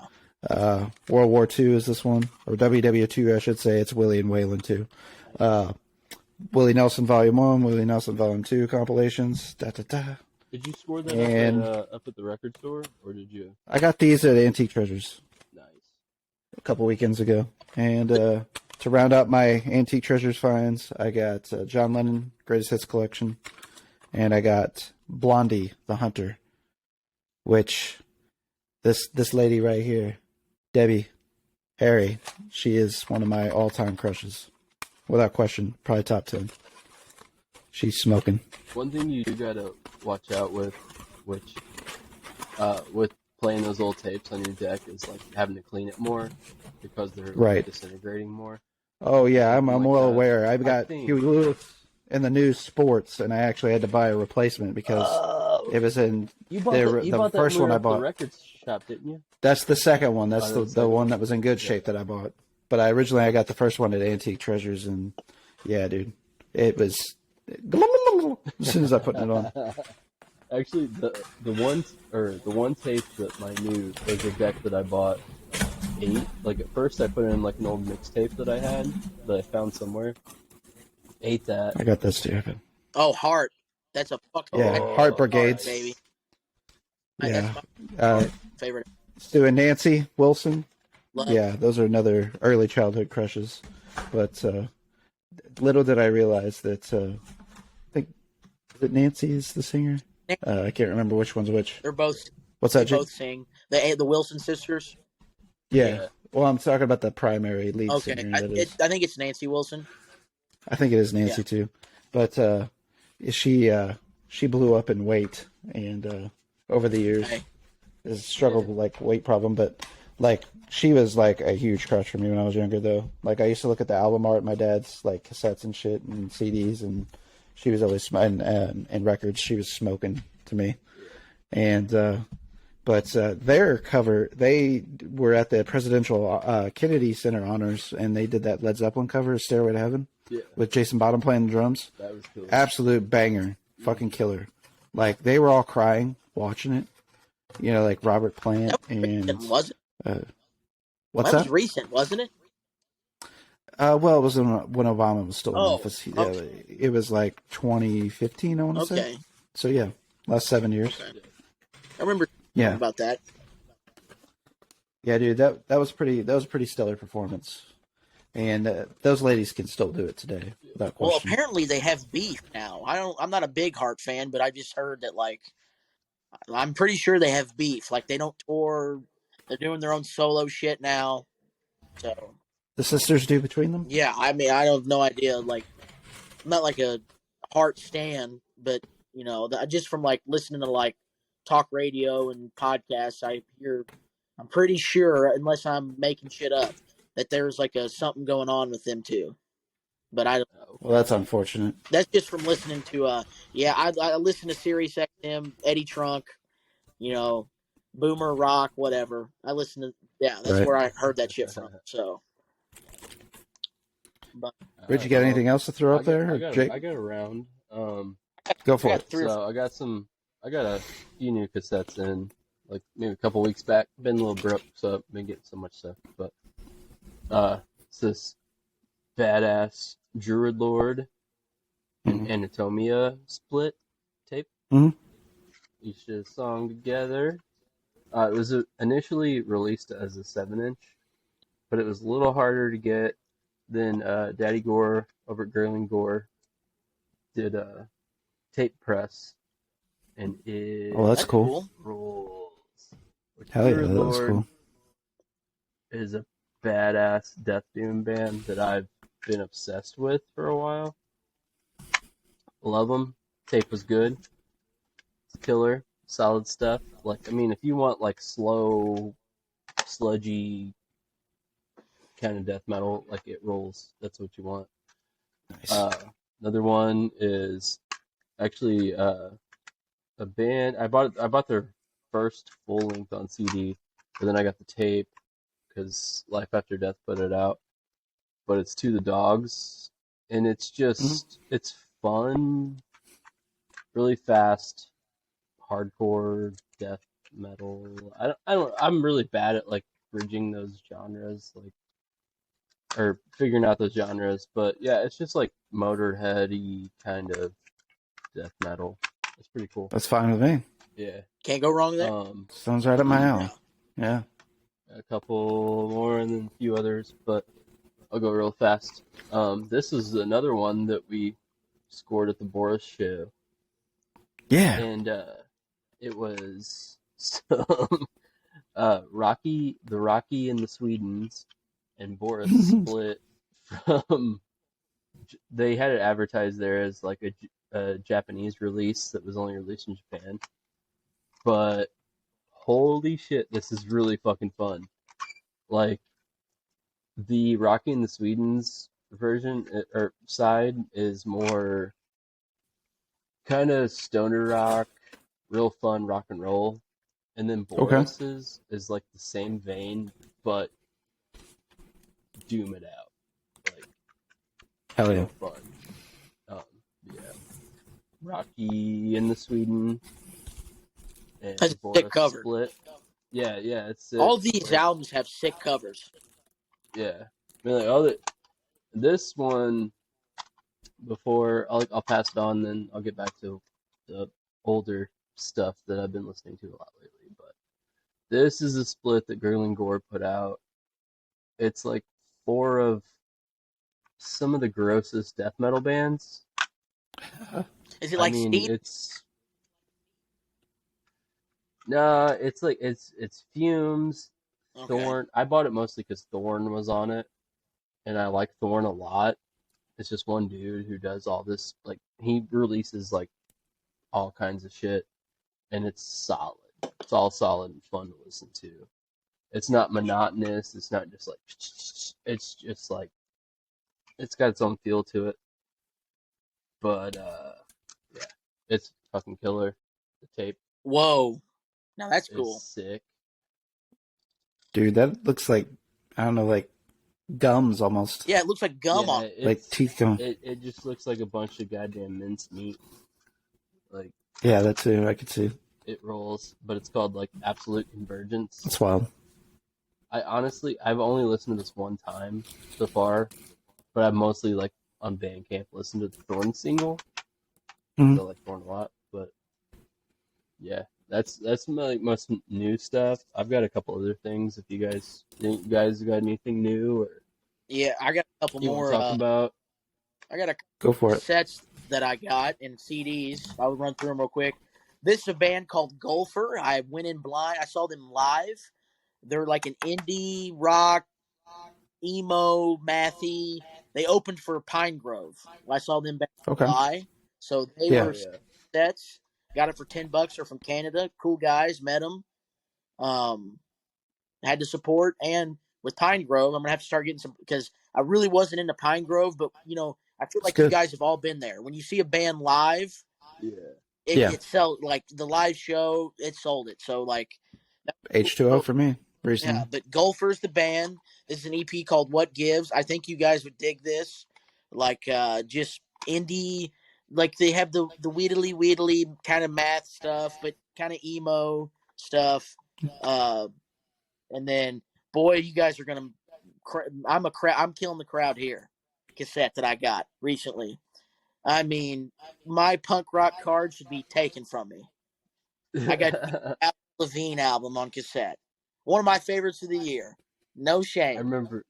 World War II is this one, or WW2, I should say. It's Willie and Whalen too. Willie Nelson Volume 1, Willie Nelson Volume 2 compilations. Did you score that up at the record store, or did you? I got these at Antique Treasures. Nice. A couple weekends ago. And to round out my Antique Treasures finds, I got John Lennon Greatest Hits Collection, and I got Blondie the Hunter, which this lady right here, Debbie Harry, she is one of my all-time crushes. Without question, probably top 10. She's smoking. One thing you do gotta watch out with playing those old tapes on your deck is like having to clean it more because they're disintegrating more. Oh yeah, I'm well aware. I've got Huey Lewis in the new sports, and I actually had to buy a replacement because it was in the first one I bought. The record shop, didn't you? That's the second one. That's the one that was in good shape that I bought. But I got the first one at Antique Treasures, and yeah, dude, it was as soon as I put it on. Actually, the one tape that I knew was a deck that I bought 8. Like at first, I put in like an old mixtape that I had that I found somewhere. 8 that. I got this too. Oh, Heart. That's a fucking Heart Brigades, baby. Yeah, that's my favorite. Stu and Nancy Wilson. Love. Yeah, those are another early childhood crushes. But little did I realize that I think that Nancy is the singer. I can't remember which one's which. They're both. What's that? They both sing. The Wilson sisters. Yeah. Well, I'm talking about the primary lead singer. I think it's Nancy Wilson. I think it is Nancy too, but she blew up in weight and over the years has struggled with like weight problem, but like she was like a huge crush for me when I was younger though. Like I used to look at the album art, my dad's like cassettes and shit and CDs, and she was always and records. She was smoking to me, and but their cover, they were at the Presidential Kennedy Center Honors, and they did that Led Zeppelin cover, Stairway to Heaven, with Jason Bottom playing the drums. That was cool. Absolute banger, fucking killer. Like they were all crying watching it. You know, like Robert Plant and was it? What's that? That Was recent, wasn't it? Well, it was when Obama was still in office. It was like 2015, I want to say. So yeah, last 7 years. Okay. I remember about that. Yeah, dude, that was a pretty stellar performance, and those ladies can still do it today without question. Well, apparently they have beef now. I'm not a big Heart fan, but I just heard that like I'm pretty sure they have beef. Like they don't tour. They're doing their own solo shit now. So the sisters do between them? Yeah, I mean, I have no idea. Like, I'm not like a Heart stan, but you know, just from like listening to like talk radio and podcasts, I'm pretty sure, unless I'm making shit up, that there's like something going on with them too. But I don't know. Well, that's unfortunate. That's just from listening to I listen to Sirius XM, Eddie Trunk, you know, Boomer Rock, whatever. I listen to that's where I heard that shit from. So, but Rich, you got anything else to throw up there? I got a round. Go for it. So I got a few new cassettes in, like maybe a couple weeks back. Been a little broke, so I've been getting so much stuff. But it's this badass Druid Lord and Anatomia split tape. Mm-hmm. Each did a song together. It was initially released as a 7-inch, but it was a little harder to get than Daddy Gore over at Gerling Gore did a tape press, and that's cool. Rules. Hell yeah, that's cool. Is a badass death doom band that I've been obsessed with for a while. Love them. Tape was good. It's killer. solid stuff. Like, I mean, if you want like slow, sludgy kind of death metal, like It Rolls, that's what you want. Nice. Another one is actually a band. I bought their first full length on CD, but then I got the tape because Life After Death put it out. But it's To the Dogs, and it's just it's fun, really fast, hardcore death metal. I'm really bad at like bridging those genres, like, or figuring out those genres. But yeah, it's just like Motorheady kind of death metal. It's pretty cool. That's fine with me. Yeah. Can't go wrong there. Sounds right up my alley. Yeah. A couple more and then a few others, but I'll go real fast. This is another one that we scored at the Boris show. Yeah. And it was some Rocky and the Swedens and Boris split from. They had it advertised there as like a Japanese release that was only released in Japan. But holy shit, this is really fucking fun. Like, the Rocky and the Swedens version or side is more kind of stoner rock, real fun rock and roll. And then Boris's is like the same vein, but doom it out. Like, hell yeah. fun. Yeah. Rocky and the Sweden and That's a Boris sick cover. split. Yeah, it's sick. All these albums have sick covers. Yeah, I mean, like, this one before I'll pass it on, then I'll get back to the older stuff that I've been listening to a lot lately. But this is a split that Gurling Gore put out. It's like 4 of some of the grossest death metal bands. Is it like Fiend? It's like it's Fumes. Okay. Thorn. I bought it mostly because Thorn was on it, and I like Thorn a lot. It's just one dude who does all this. Like, he releases like all kinds of shit, and it's solid. It's all solid and fun to listen to. It's not monotonous. It's not just like. It's just like. It's got its own feel to it. But yeah, it's fucking killer. The tape. Whoa, now that's cool. Sick. Dude, that looks like, I don't know, like gums almost. Yeah, it looks like gum on it. Like teeth gum. It just looks like a bunch of goddamn minced meat. Like, yeah, that too. I could see. It Rolls, but it's called like Absolute Convergence. That's wild. I've only listened to this one time so far, but I've mostly like on Bandcamp listened to the Thorn single. I like Thorn a lot, but yeah. That's my most new stuff. I've got a couple other things. If you guys got anything new, or yeah, I got a couple more. Talk about. I got a go for it. Sets that I got in CDs. I'll run through them real quick. This is a band called Gulfer. I went in blind. I saw them live. They're like an indie rock, emo, mathy. They opened for Pine Grove. I saw them back in July. So they were sets. Got it for $10. They're from Canada. Cool guys. Met them. Had to support. And with Pine Grove, I'm going to have to start getting some, because I really wasn't into Pine Grove, but, you know, I feel like you guys have all been there. When you see a band live, it sells, like the live show, it sold it. So, like, H2O for me recently. Yeah, but Gulfer's the band. This is an EP called What Gives. I think you guys would dig this. Like, just indie. Like, they have the weedly kind of math stuff, but kind of emo stuff. And then, boy, you guys are going to – I'm killing the crowd here. Cassette that I got recently. I mean, my punk rock card should be taken from me. I got the Avril Lavigne album on cassette. One of my favorites of the year. No shame. I remember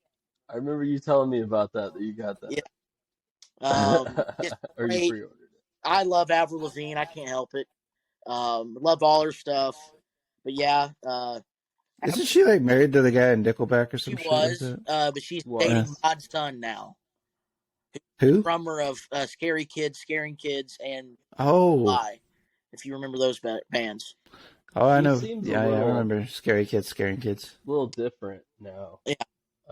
you telling me about that you got that. Yeah. Or you pre-ordered it. I love Avril Lavigne. I can't help it. Love all her stuff. But yeah. Isn't she like married to the guy in Nickelback or something? She was, but she's dating Rod's son now. Who? Drummer of Scary Kids, Scaring Kids, and Oh. Lie. if you remember those bands. Oh, I He know. seems a Yeah, I little- remember Scary Kids scaring kids. A little different now. Yeah.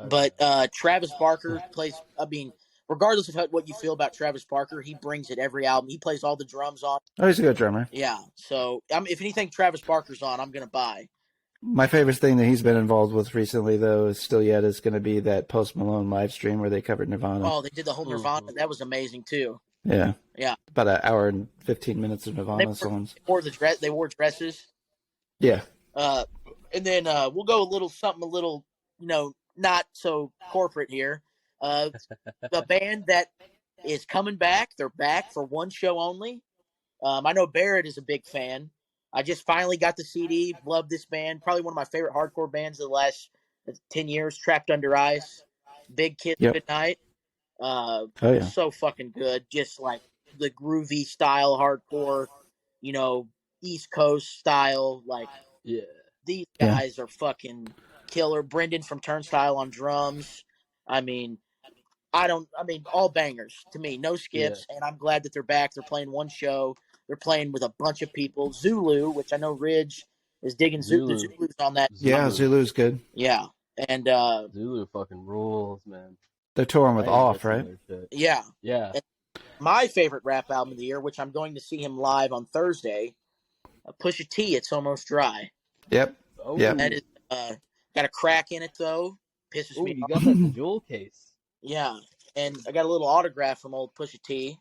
But Travis Barker plays. I mean, regardless of what you feel about Travis Barker, he brings it every album. He plays all the drums on. Oh, he's a good drummer. Yeah. So if anything Travis Barker's on, I'm gonna buy. My favorite thing that he's been involved with recently, though, is going to be that Post Malone live stream where they covered Nirvana. Oh, they did the whole Nirvana. Mhm. That was amazing too. Yeah. Yeah. About an hour and 15 minutes of Nirvana songs. They wore dresses. Yeah. And then we'll go a little, not so corporate here. The band that is coming back, they're back for one show only. I know Barrett is a big fan. I just finally got the CD. Love this band. Probably one of my favorite hardcore bands of the last 10 years. Trapped Under Ice. Big Kids Good Night. Oh, yeah. So fucking good. Just like the groovy style hardcore, East Coast style. Like, Yeah. these guys are fucking killer. Brendan from Turnstile on drums. I mean, all bangers to me, no skips. And I'm glad that they're back. They're playing one show. They're playing with a bunch of people. Zulu, which I know Ridge is digging. Zulu's on that. Yeah, Zulu's good. Yeah. And Zulu fucking rules, man. They're touring with I ain't Off, missing right? their shit. yeah. Yeah. My favorite rap album of the year, which I'm going to see him live on Thursday, Pusha T, It's Almost Dry. Yep. Oh, Yep. That is got a crack in it though. Pisses Ooh, me you off. got that jewel case. Yeah. And I got a little autograph from old Pusha T.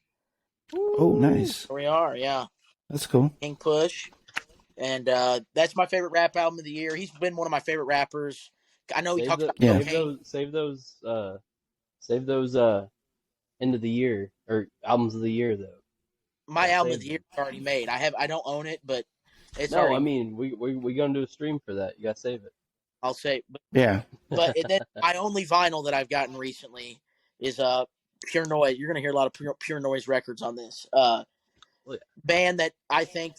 Oh, nice. Here we are, yeah. That's cool. King Push. And that's my favorite rap album of the year. He's been one of my favorite rappers. I know he talks about cocaine. Save those end of the year or albums of the year though. My album of the year is already made. I don't own it, but it's No, already. I mean we gonna do a stream for that. You gotta save it. I'll say, Yeah. but and then my only vinyl that I've gotten recently is Pure Noise. You're gonna hear a lot of Pure Noise records on this. Band that I think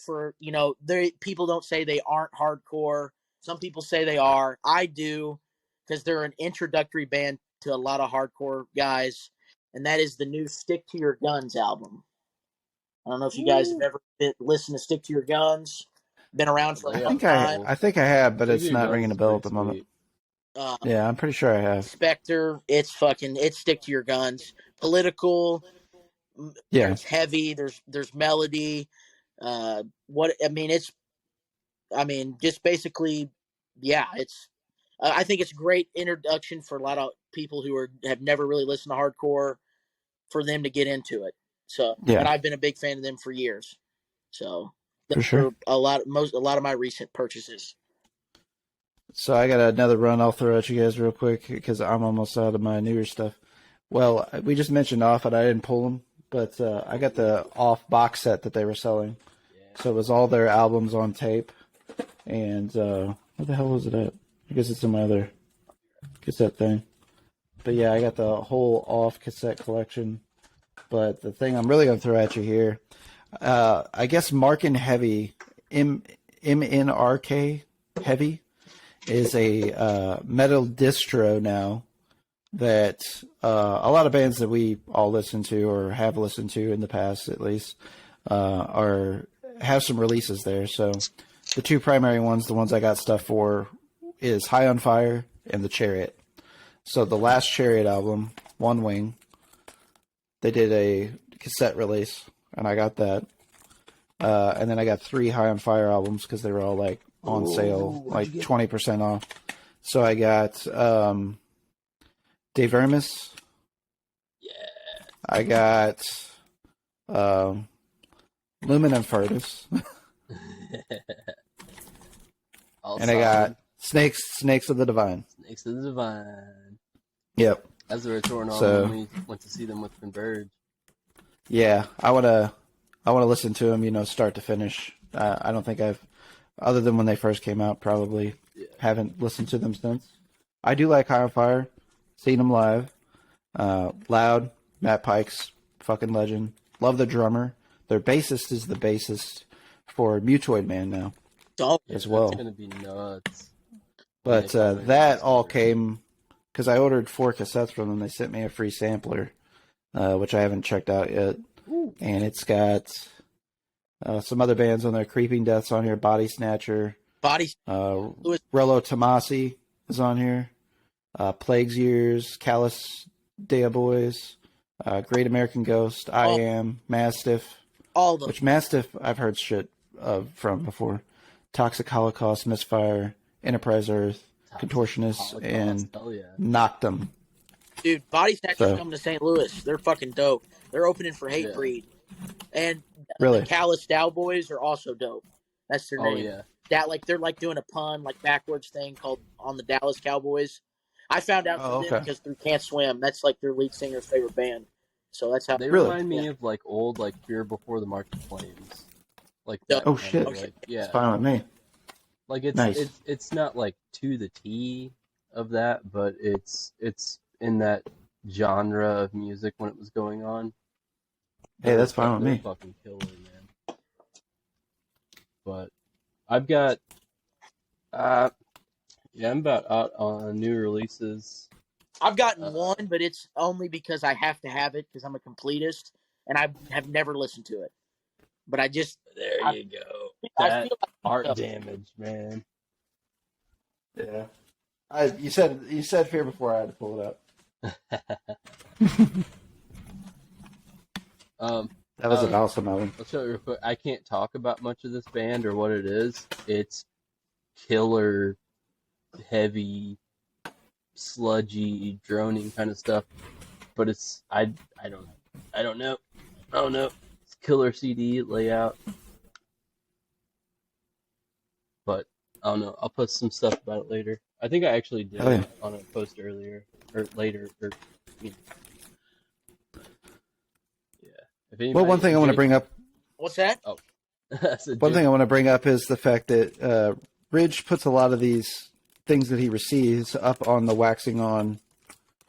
people don't say they aren't hardcore. Some people say they are. I do, because they're an introductory band to a lot of hardcore guys, and that is the new Stick to Your Guns album. I don't know if you guys have ever listened to Stick to Your Guns. Been around for a long time. I think I have, but it's Stick to Your not Guns ringing a is bell at pretty the moment. sweet. Yeah, I'm pretty sure I have. Spectre, it's Stick to Your Guns. Political, Yeah. it's heavy. There's melody. Just basically, yeah. It's. I think it's a great introduction for a lot of people who have never really listened to hardcore, for them to get into it. So, and I've been a big fan of them for years. So, For sure. a lot of my recent purchases. So I got another run I'll throw at you guys real quick because I'm almost out of my newer stuff. Well, we just mentioned Off, and I didn't pull them, but I got the Off box set that they were selling. So it was all their albums on tape. And where the hell was it at? I guess it's in my other cassette thing. But yeah, I got the whole Off cassette collection. But the thing I'm really going to throw at you here, I guess Markin Heavy, MNRK Heavy, is a metal distro now that a lot of bands that we all listen to or have listened to in the past, at least, have some releases there. So the two primary ones, the ones I got stuff for, is High on Fire and The Chariot. So the last Chariot album, One Wing, they did a cassette release, and I got that. And then I got 3 High on Fire albums because they were all like on sale, like 20% off. So I got De Vermis. Yeah. I got Lumen and Furtus. And I got Snakes of the Divine. Snakes of the Divine. Yep. As they were touring on So- when we went to see them with Converge. Yeah, I wanna listen to them, start to finish. I don't think I've, other than when they first came out, probably haven't listened to them since. I do like High on Fire, seen them live. Loud, Matt Pike's fucking legend. Love the drummer. Their bassist is the bassist for Mutoid Man now as well. It's gonna be nuts. But that all came because I ordered 4 cassettes from them. They sent me a free sampler, which I haven't checked out yet. And it's got Some other bands on there, Creeping Death's on here, Body Snatcher. Lewis. Rello Tomasi is on here. Plague's Years, Callous Day Boys, Great American Ghost, I Am, Mastiff. All of them. Which Mastiff I've heard shit from before. Toxic Holocaust, Misfire, Enterprise Earth, Contortionist, and Noctum. Dude, Body Snatchers coming to St. Louis. They're fucking dope. They're opening for Hatebreed. And really? The Callous Boys are also dope. That's their name. Yeah. They're like doing a pun, like backwards thing called On the Dallas Cowboys. I found out from them because through Can't Swim. That's like their lead singer's favorite band. So that's how they remind me of like old like Fear Before the Market Flames. Like that. Oh shit! Like, yeah, it's fine with me. Like it's not like to the T of that, but it's in that genre of music when it was going on. Hey, that's fine with me. Fucking killer, man. But I've got, I'm about out on new releases. I've gotten one, but it's only because I have to have it because I'm a completist and I have never listened to it. But I just you go. That feel like art damage, man. Yeah. You said Fear before I had to pull it up. That was an awesome album. I'll show you real quick. I can't talk about much of this band or what it is. It's killer, heavy, sludgy, droning kind of stuff. But it's I don't know. It's killer CD layout. But I don't know. I'll post some stuff about it later. I think I actually did on a post earlier or later or you know. Well, one thing I want to bring up. What's that? Oh, one thing I want to bring up is the fact that Ridge puts a lot of these things that he receives up on the Waxing On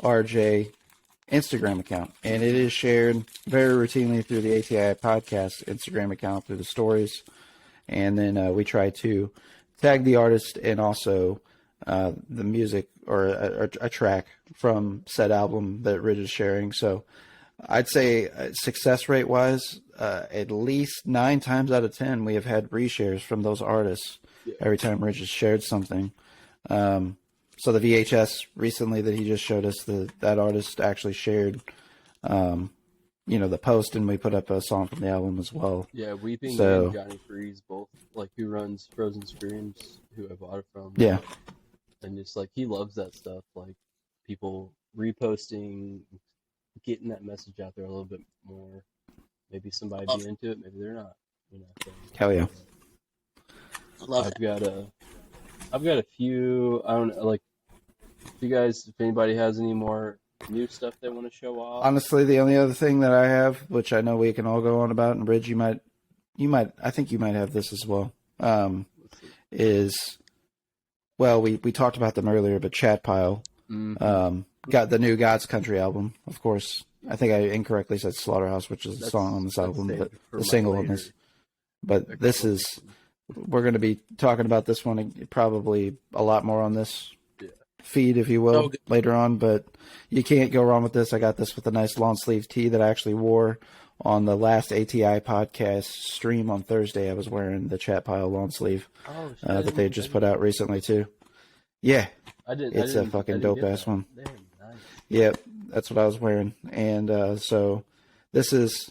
RJ Instagram account, and it is shared very routinely through the ATI Podcast Instagram account through the stories, and then we try to tag the artist and also the music or a track from said album that Ridge is sharing. So I'd say success rate wise, at least 9 times out of 10, we have had reshares from those artists every time Ridge has shared something. So the VHS recently that he just showed us, that artist actually shared, the post, and we put up a song from the album as well. Yeah, Weeping and Johnny Freeze, both, like, who runs Frozen Screams, who I bought it from. Yeah. And just, like, he loves that stuff, like, people reposting, getting that message out there a little bit more. Maybe somebody be into it, maybe they're not. So. Hell yeah. I've got a few, I don't know, like, if anybody has any more new stuff they want to show off. Honestly, the only other thing that I have, which I know we can all go on about, and Bridge, I think you might have this as well, is, well, we talked about them earlier, but Chat Pile, got the new God's Country album, of course. I think I incorrectly said Slaughterhouse, which is a song on this album, but the single on this. But this is, we're going to be talking about this one probably a lot more on this feed, if you will, later on. But you can't go wrong with this. I got this with a nice long sleeve tee that I actually wore on the last ATI podcast stream on Thursday. I was wearing the Chat Pile long sleeve that they just put out recently too. Yeah, it's a fucking dope ass one. Damn, nice. Yep, that's what I was wearing. And so this is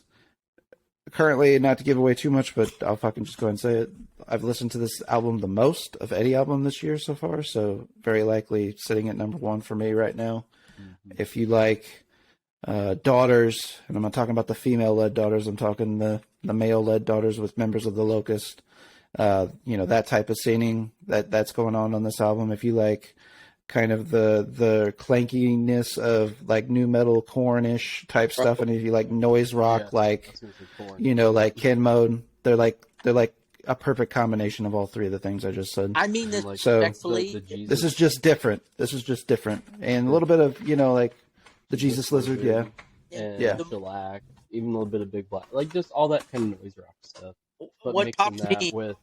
currently, not to give away too much, but I'll fucking just go ahead and say it. I've listened to this album the most of any album this year so far, so very likely sitting at number 1 for me right now. Mm-hmm. If you like Daughters, and I'm not talking about the female-led Daughters, I'm talking the male-led Daughters with members of the Locust, that type of singing that's going on this album. If you like kind of the clankiness of like new metal Korn-ish type stuff, and if you like noise rock, like Ken Mode, they're like a perfect combination of all three of the things I just said. I mean this respectfully. This is just different. And a little bit of like the Jesus Lizard, and Shellac, even a little bit of Big Black, like just all that kind of noise rock stuff. But what popped me with?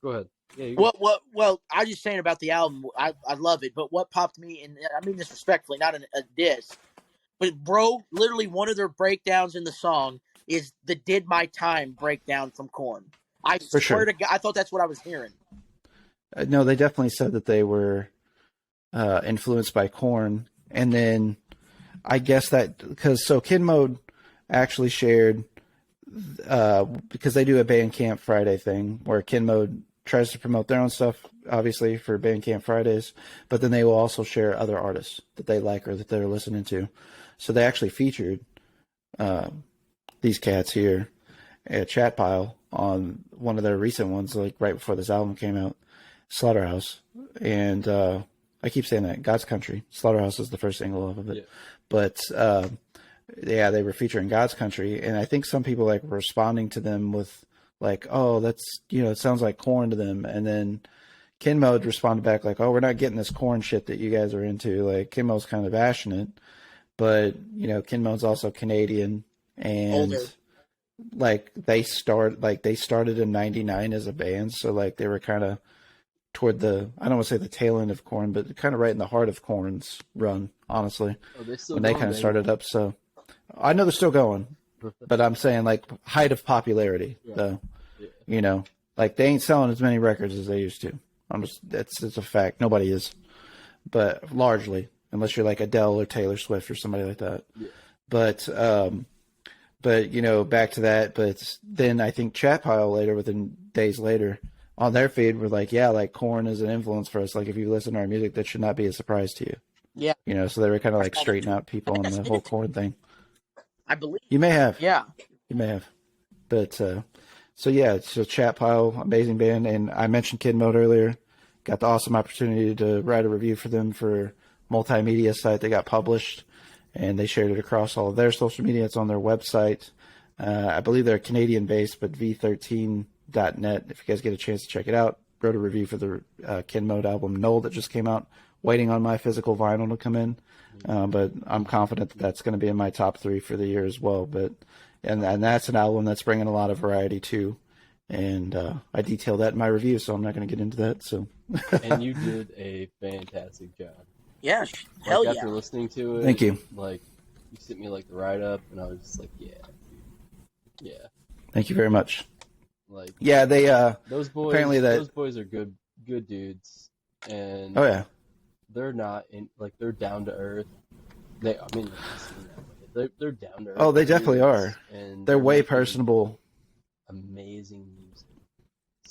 Go ahead. Yeah, well, I was just saying about the album. I love it, but what popped me, and I mean this respectfully, not a diss, but bro, literally one of their breakdowns in the song is the "Did My Time" breakdown from Korn. I For swear sure. to God, I thought that's what I was hearing. No, they definitely said that they were influenced by Korn, and then I guess that because Kid Mode actually shared because they do a Bandcamp Friday thing where Kid Mode tries to promote their own stuff, obviously for Bandcamp Fridays, but then they will also share other artists that they like or that they're listening to. So they actually featured these cats here at Chat Pile on one of their recent ones, like right before this album came out, Slaughterhouse. And I keep saying that, God's Country. Slaughterhouse is the first single off of it. Yeah. But yeah, they were featuring God's Country, and I think some people like were responding to them with like, "Oh, that's it sounds like Korn to them," and then Kid Mode responded back like, "Oh, we're not getting this Korn shit that you guys are into." Like Kid Mode's kind of bashing it, but Kid Mode's also Canadian, and Older. like they started in '99 as a band, so like they were kind of toward the, I don't want to say the tail end of Korn, but kind of right in the heart of Korn's run, honestly, when they kind of started up. So I know they're still going, but I'm saying like height of popularity, though. Like they ain't selling as many records as they used to. It's a fact. Nobody is, but largely, unless you're like Adele or Taylor Swift or somebody like that. Yeah. But back to that. But then I think Chat Pile later, within days later, on their feed, were like, yeah, like Korn is an influence for us. Like if you listen to our music, that should not be a surprise to you. Yeah. So they were kind of like straightening out people on the whole Korn thing. I believe. You may have. Yeah. You may have. But, so Chat Pile, amazing band. And I mentioned Kid Mode earlier. Got the awesome opportunity to write a review for them for multimedia site that got published. And they shared it across all of their social media. It's on their website. I believe they're Canadian-based, but v13.net. If you guys get a chance to check it out. Wrote a review for the Kid Mode album Null that just came out. Waiting on my physical vinyl to come in. But I'm confident that that's going to be in my top 3 for the year as well. But and that's an album that's bringing a lot of variety too, and I detail that in my review, so I'm not going to get into that. So. And you did a fantastic job. Yeah, hell yeah. After listening to it, thank you. Like you sent me like the write up, and I was just like, yeah. Thank you very much. Like yeah, they those boys. Apparently those boys are good dudes, and oh yeah. They're not they're down to earth. They're down to earth. Oh, they definitely are. And they're way personable. Amazing music.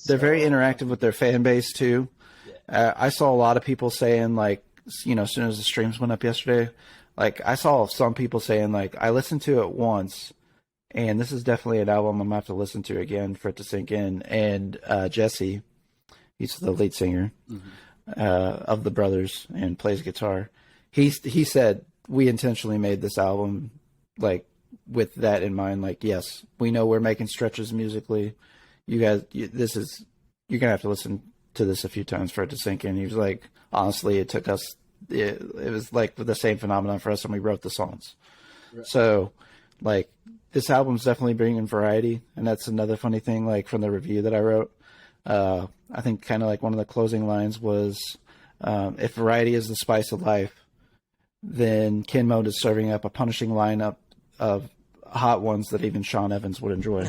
They're very interactive with their fan base too. Yeah. I saw a lot of people saying like, as soon as the streams went up yesterday, like I saw some people saying like, I listened to it once, and this is definitely an album I'm gonna have to listen to again for it to sink in. And Jesse, he's the lead singer. Mm-hmm. Of the brothers and plays guitar. He said we intentionally made this album like with that in mind. Like, yes, we know we're making stretches musically. You guys, you're gonna have to listen to this a few times for it to sink in. He was like, honestly, it took us. It was like the same phenomenon for us when we wrote the songs. Right. So, like, this album's definitely bringing variety, and that's another funny thing. Like from the review that I wrote. I think kind of like one of the closing lines was, if variety is the spice of life, then Kid Mode is serving up a punishing lineup of hot ones that even Sean Evans would enjoy.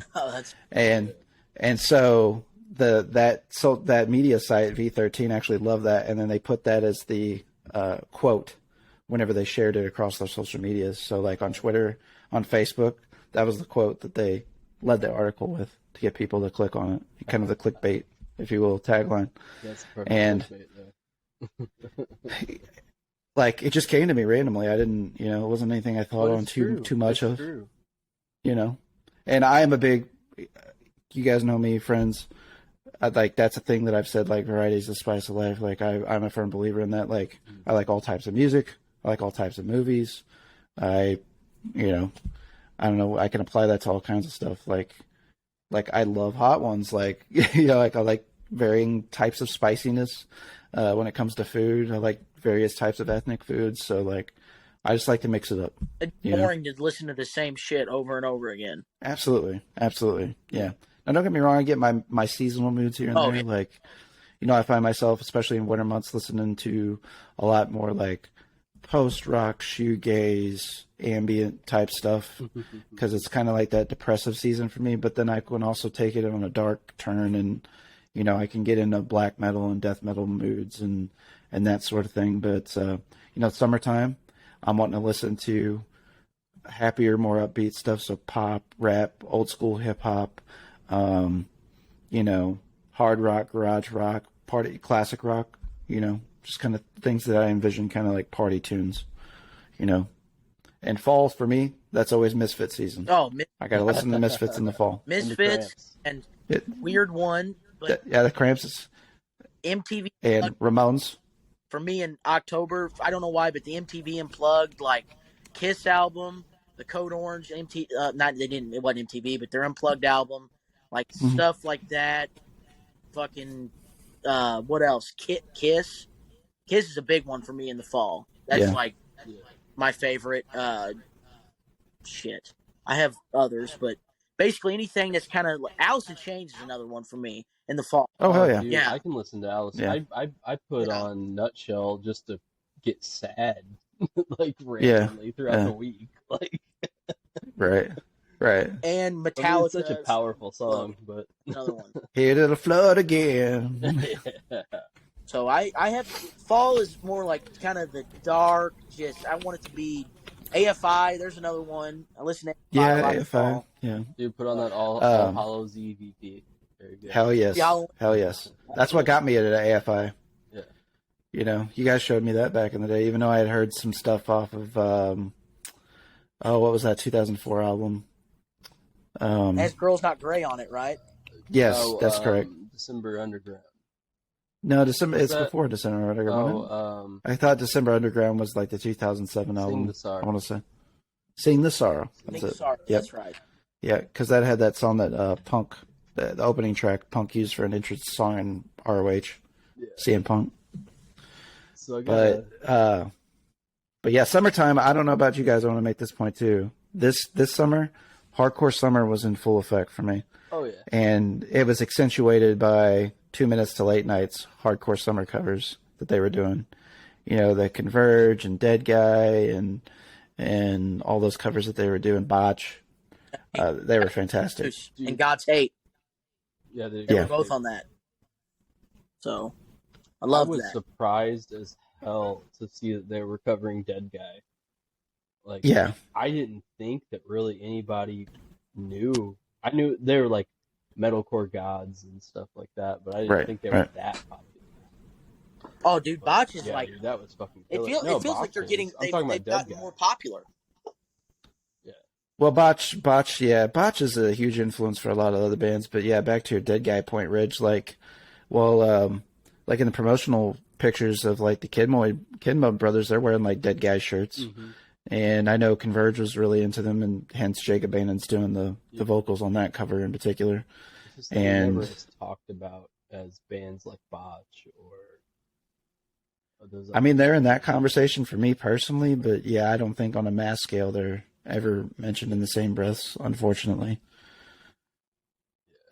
And so that media site V13 actually loved that, and then they put that as the quote whenever they shared it across their social medias. So like on Twitter, on Facebook, that was the quote that they led the article with to get people to click on it, kind of the clickbait, if you will, tagline. That's perfect. And like it just came to me randomly. I didn't, it wasn't anything I thought on too much of. True. And I am a big, you guys know me, friends. Like that's a thing that I've said. Like variety is the spice of life. Like I'm a firm believer in that. Like I like all types of music. I like all types of movies. I don't know. I can apply that to all kinds of stuff. Like I love hot ones. Like, like I like varying types of spiciness when it comes to food. I like various types of ethnic foods. So like, I just like to mix it up. It's boring to listen to the same shit over and over again. Absolutely. Yeah. Now don't get me wrong. I get my seasonal moods here and there. Yeah. Like, I find myself, especially in winter months, listening to a lot more like post rock, shoegaze, ambient type stuff because it's kind of like that depressive season for me. But then I can also take it on a dark turn, and I can get into black metal and death metal moods and that sort of thing. But summertime, I'm wanting to listen to happier, more upbeat stuff. So pop, rap, old school hip hop, hard rock, garage rock, party, classic rock. Just kind of things that I envision, kind of like party tunes. And fall for me, that's always Misfit season. Oh, I got to listen to Misfits in the fall. Misfits and Weird One. But the Cramps is, MTV and Ramones. For me in October, I don't know why, but the MTV Unplugged, like Kiss album, the Code Orange, it wasn't MTV, but their Unplugged album, like stuff like that. Fucking, what else? Kiss. Kiss is a big one for me in the fall. That's my favorite. Shit. I have others, but basically anything that's kind of Alice in Chains is another one for me in the fall. Oh hell yeah! Dude, Yeah, I can listen to Alice. Yeah. I put on Nutshell just to get sad, like randomly throughout the week, like. Right. And Metallica. I mean, it's such a powerful song, but another one. Here to the flood again. Yeah. So I have fall is more like kind of the dark. Just I want it to be AFI. There's another one. I listen to AFI a lot in AFI. fall. Yeah. Dude, put on that All Hallows EVP. Very good. Hell yes. Hell yes. That's what got me at AFI. Yeah. You guys showed me that back in the day, even though I had heard some stuff off of, what was that 2004 album? Has Girls Not Gray on it, right? Yes, that's correct. December Underground. No, December. It's that? before December Underground. I thought December Underground was like the 2007 album. Sing the Sorrow. I want to say, Sing the Sorrow. That's it. Sorrow. Yep. That's right. Yeah, because that had that song that Punk, the opening track, Punk used for an entrance song in ROH. Yeah. CM Punk. So I got But yeah, summertime. I don't know about you guys. I want to make this point too. This summer, hardcore summer was in full effect for me. Oh yeah. And it was accentuated by 2 Minutes to Late Nights hardcore summer covers that they were doing. The Converge and Dead Guy and all those covers that they were doing. Botch. They were fantastic. And God's Hate. Yeah, they were both on that. So I love that. I was surprised as hell to see that they were covering Dead Guy. Like, I didn't think that really anybody knew. I knew they were like metalcore gods and stuff like that, but I didn't think they were that popular. Oh, dude, Botch is like dude, that was fucking. It feels like they're getting. They've gotten more popular. Yeah. Well, Botch is a huge influence for a lot of other bands. But yeah, back to your Dead Guy point, Ridge. Like in the promotional pictures of like the Kidmo brothers, they're wearing like Dead Guy shirts. Mm-hmm. And I know Converge was really into them, and hence Jacob Banon's doing the vocals on that cover in particular. And never talked about as bands like Botch or those. I mean, they're in that conversation for me personally, but yeah, I don't think on a mass scale they're ever mentioned in the same breaths, unfortunately.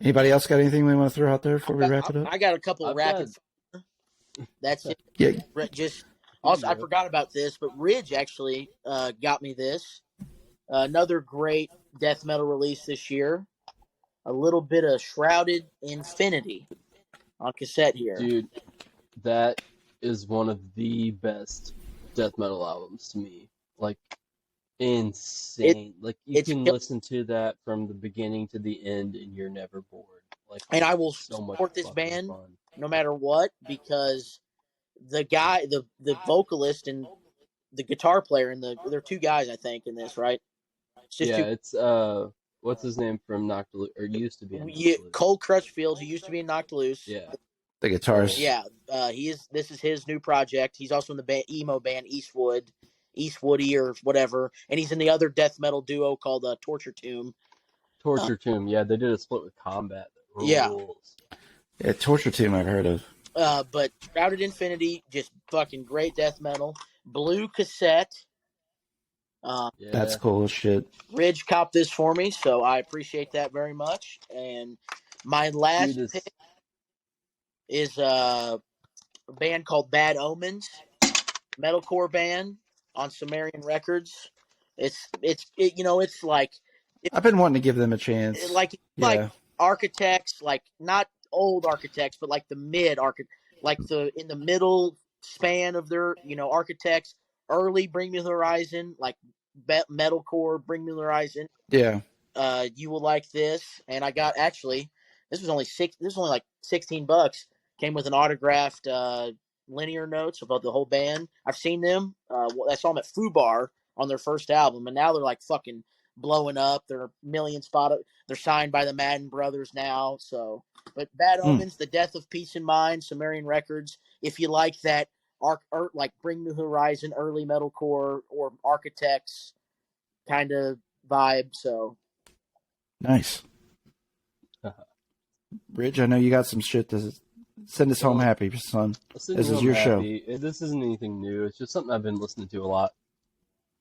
Anybody else got anything we want to throw out there before we wrap it up? I got a couple of rapid. That's it. Yeah. Also, I forgot about this, but Ridge actually got me this. Another great death metal release this year. A little bit of Shrouded Infinity on cassette here. Dude, that is one of the best death metal albums to me. Like, insane. You can listen to that from the beginning to the end and you're never bored. Like, and I will support this band no matter what, because the guy, the vocalist and the guitar player, and they're two guys, I think, in this, right? It's what's his name from Knocked Loose, or used to be? Cole Crutchfield, who used to be in Knocked Loose. Yeah, the guitarist. Yeah, this is his new project. He's also in the emo band Eastwoody or whatever, and he's in the other death metal duo called Torture Tomb. Torture Tomb, yeah, they did a split with Combat. Yeah, Torture Tomb I've heard of. But Shrouded Infinity, just fucking great death metal. Blue Cassette. That's cool as shit. Ridge copped this for me, so I appreciate that very much. And my last pick is a band called Bad Omens, metalcore band. on Sumerian Records. It's like I've been wanting to give them a chance. like Architects, like not old Architects, but like the mid like in the middle span of their Architects, early Bring Me the Horizon, like metalcore Bring Me the Horizon. Yeah. You will like this, and I got this was only like $16. Came with an autographed liner notes about the whole band. I've seen them. I saw them at Foo Bar on their first album, and now they're like fucking blowing up. They're They're signed by the Madden Brothers now. So, but Bad Omens, The Death of Peace and Mind, Sumerian Records. If you like that, like Bring Me the Horizon, early metalcore or Architects kind of vibe. So nice. Rich, I know you got some shit to send us home happy, son. This is your show. This isn't anything new. It's just something I've been listening to a lot.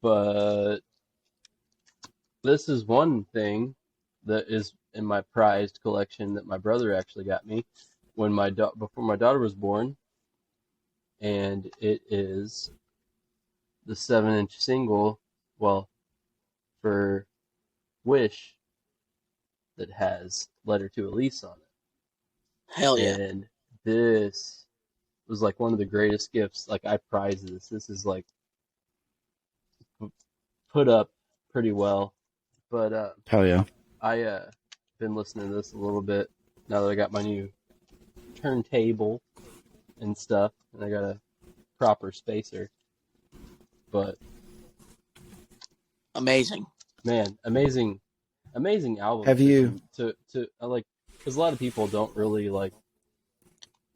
But this is one thing that is in my prized collection that my brother actually got me before my daughter was born, and it is the 7-inch single, for Wish, that has Letter to Elise on it. Hell yeah! And this was like one of the greatest gifts. Like, I prize this. This is like put up pretty well. But hell yeah, I been listening to this a little bit now that I got my new turntable and stuff, and I got a proper spacer. But amazing album. Have you to like, because a lot of people don't really like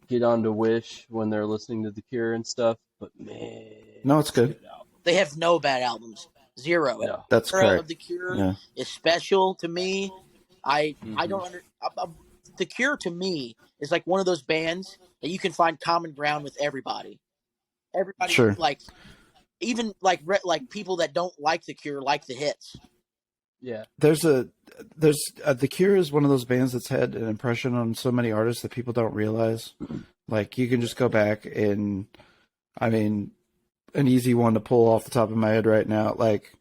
get onto Wish when they're listening to The Cure and stuff, but man, no, it's good. They have no bad albums. Zero. No. That's correct. Of The Cure is special to me. I don't The Cure to me is like one of those bands that you can find common ground with everybody. Everybody, sure. Like even like people that don't like The Cure like the hits. Yeah. There's The Cure is one of those bands that's had an impression on so many artists that people don't realize. Like, you can just go back and, I mean, an easy one to pull off the top of my head right now. Like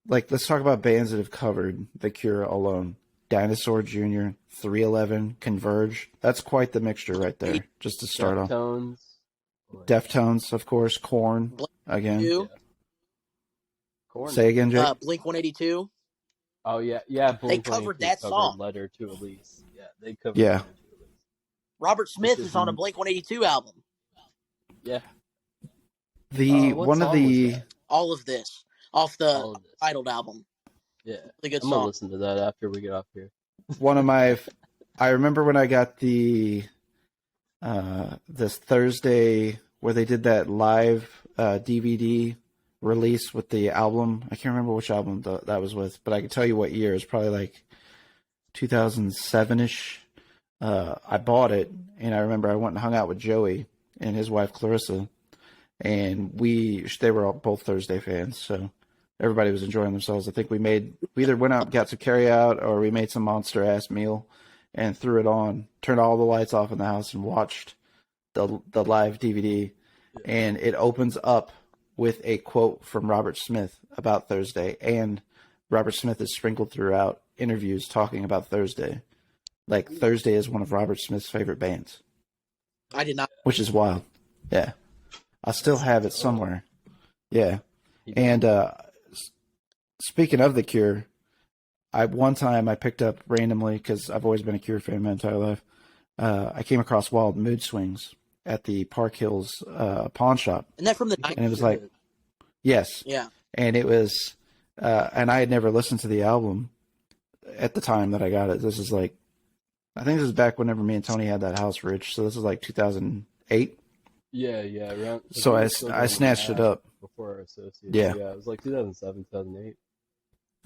let's talk about bands that have covered The Cure alone. Dinosaur Jr., 311, Converge. That's quite the mixture right there, just to start off. Deftones, of course. Korn, again. Yeah. Korn. Say again, Jake. Blink 182. Oh yeah. They covered that song. Letter to Elise. Yeah, they covered. Yeah. Letter to Elise. Robert Smith is on a Blink 182 album. Yeah. All of this off the Untitled album. Yeah, really good I'm song. gonna listen to that after we get off here. I remember when I got this Thursday where they did that live DVD release with the album. I can't remember which album that was with, but I can tell you what year. It's probably like 2007-ish. I bought it, and I remember I went and hung out with Joey and his wife Clarissa, and they were all both Thursday fans, so everybody was enjoying themselves. I think we either went out and got some carry out, or we made some monster ass meal and threw it on, turned all the lights off in the house, and watched the live DVD. And it opens up with a quote from Robert Smith about Thursday, and Robert Smith is sprinkled throughout interviews talking about Thursday. Like, Thursday is one of Robert Smith's favorite bands. I did not. Which is wild. Yeah. I still have it somewhere. Yeah. And speaking of The Cure, one time I picked up randomly, because I've always been a Cure fan my entire life, I came across Wild Mood Swings at the Park Hills pawn shop. Isn't that from the 90s? And it was like, yes. Yeah. And it was, and I had never listened to the album at the time that I got it. This is like, I think this is back whenever me and Tony had that house, Rich. So this is like 2008. Yeah. Around, so I snatched it up. Before our associates. Yeah. Yeah, it was like 2007, 2008.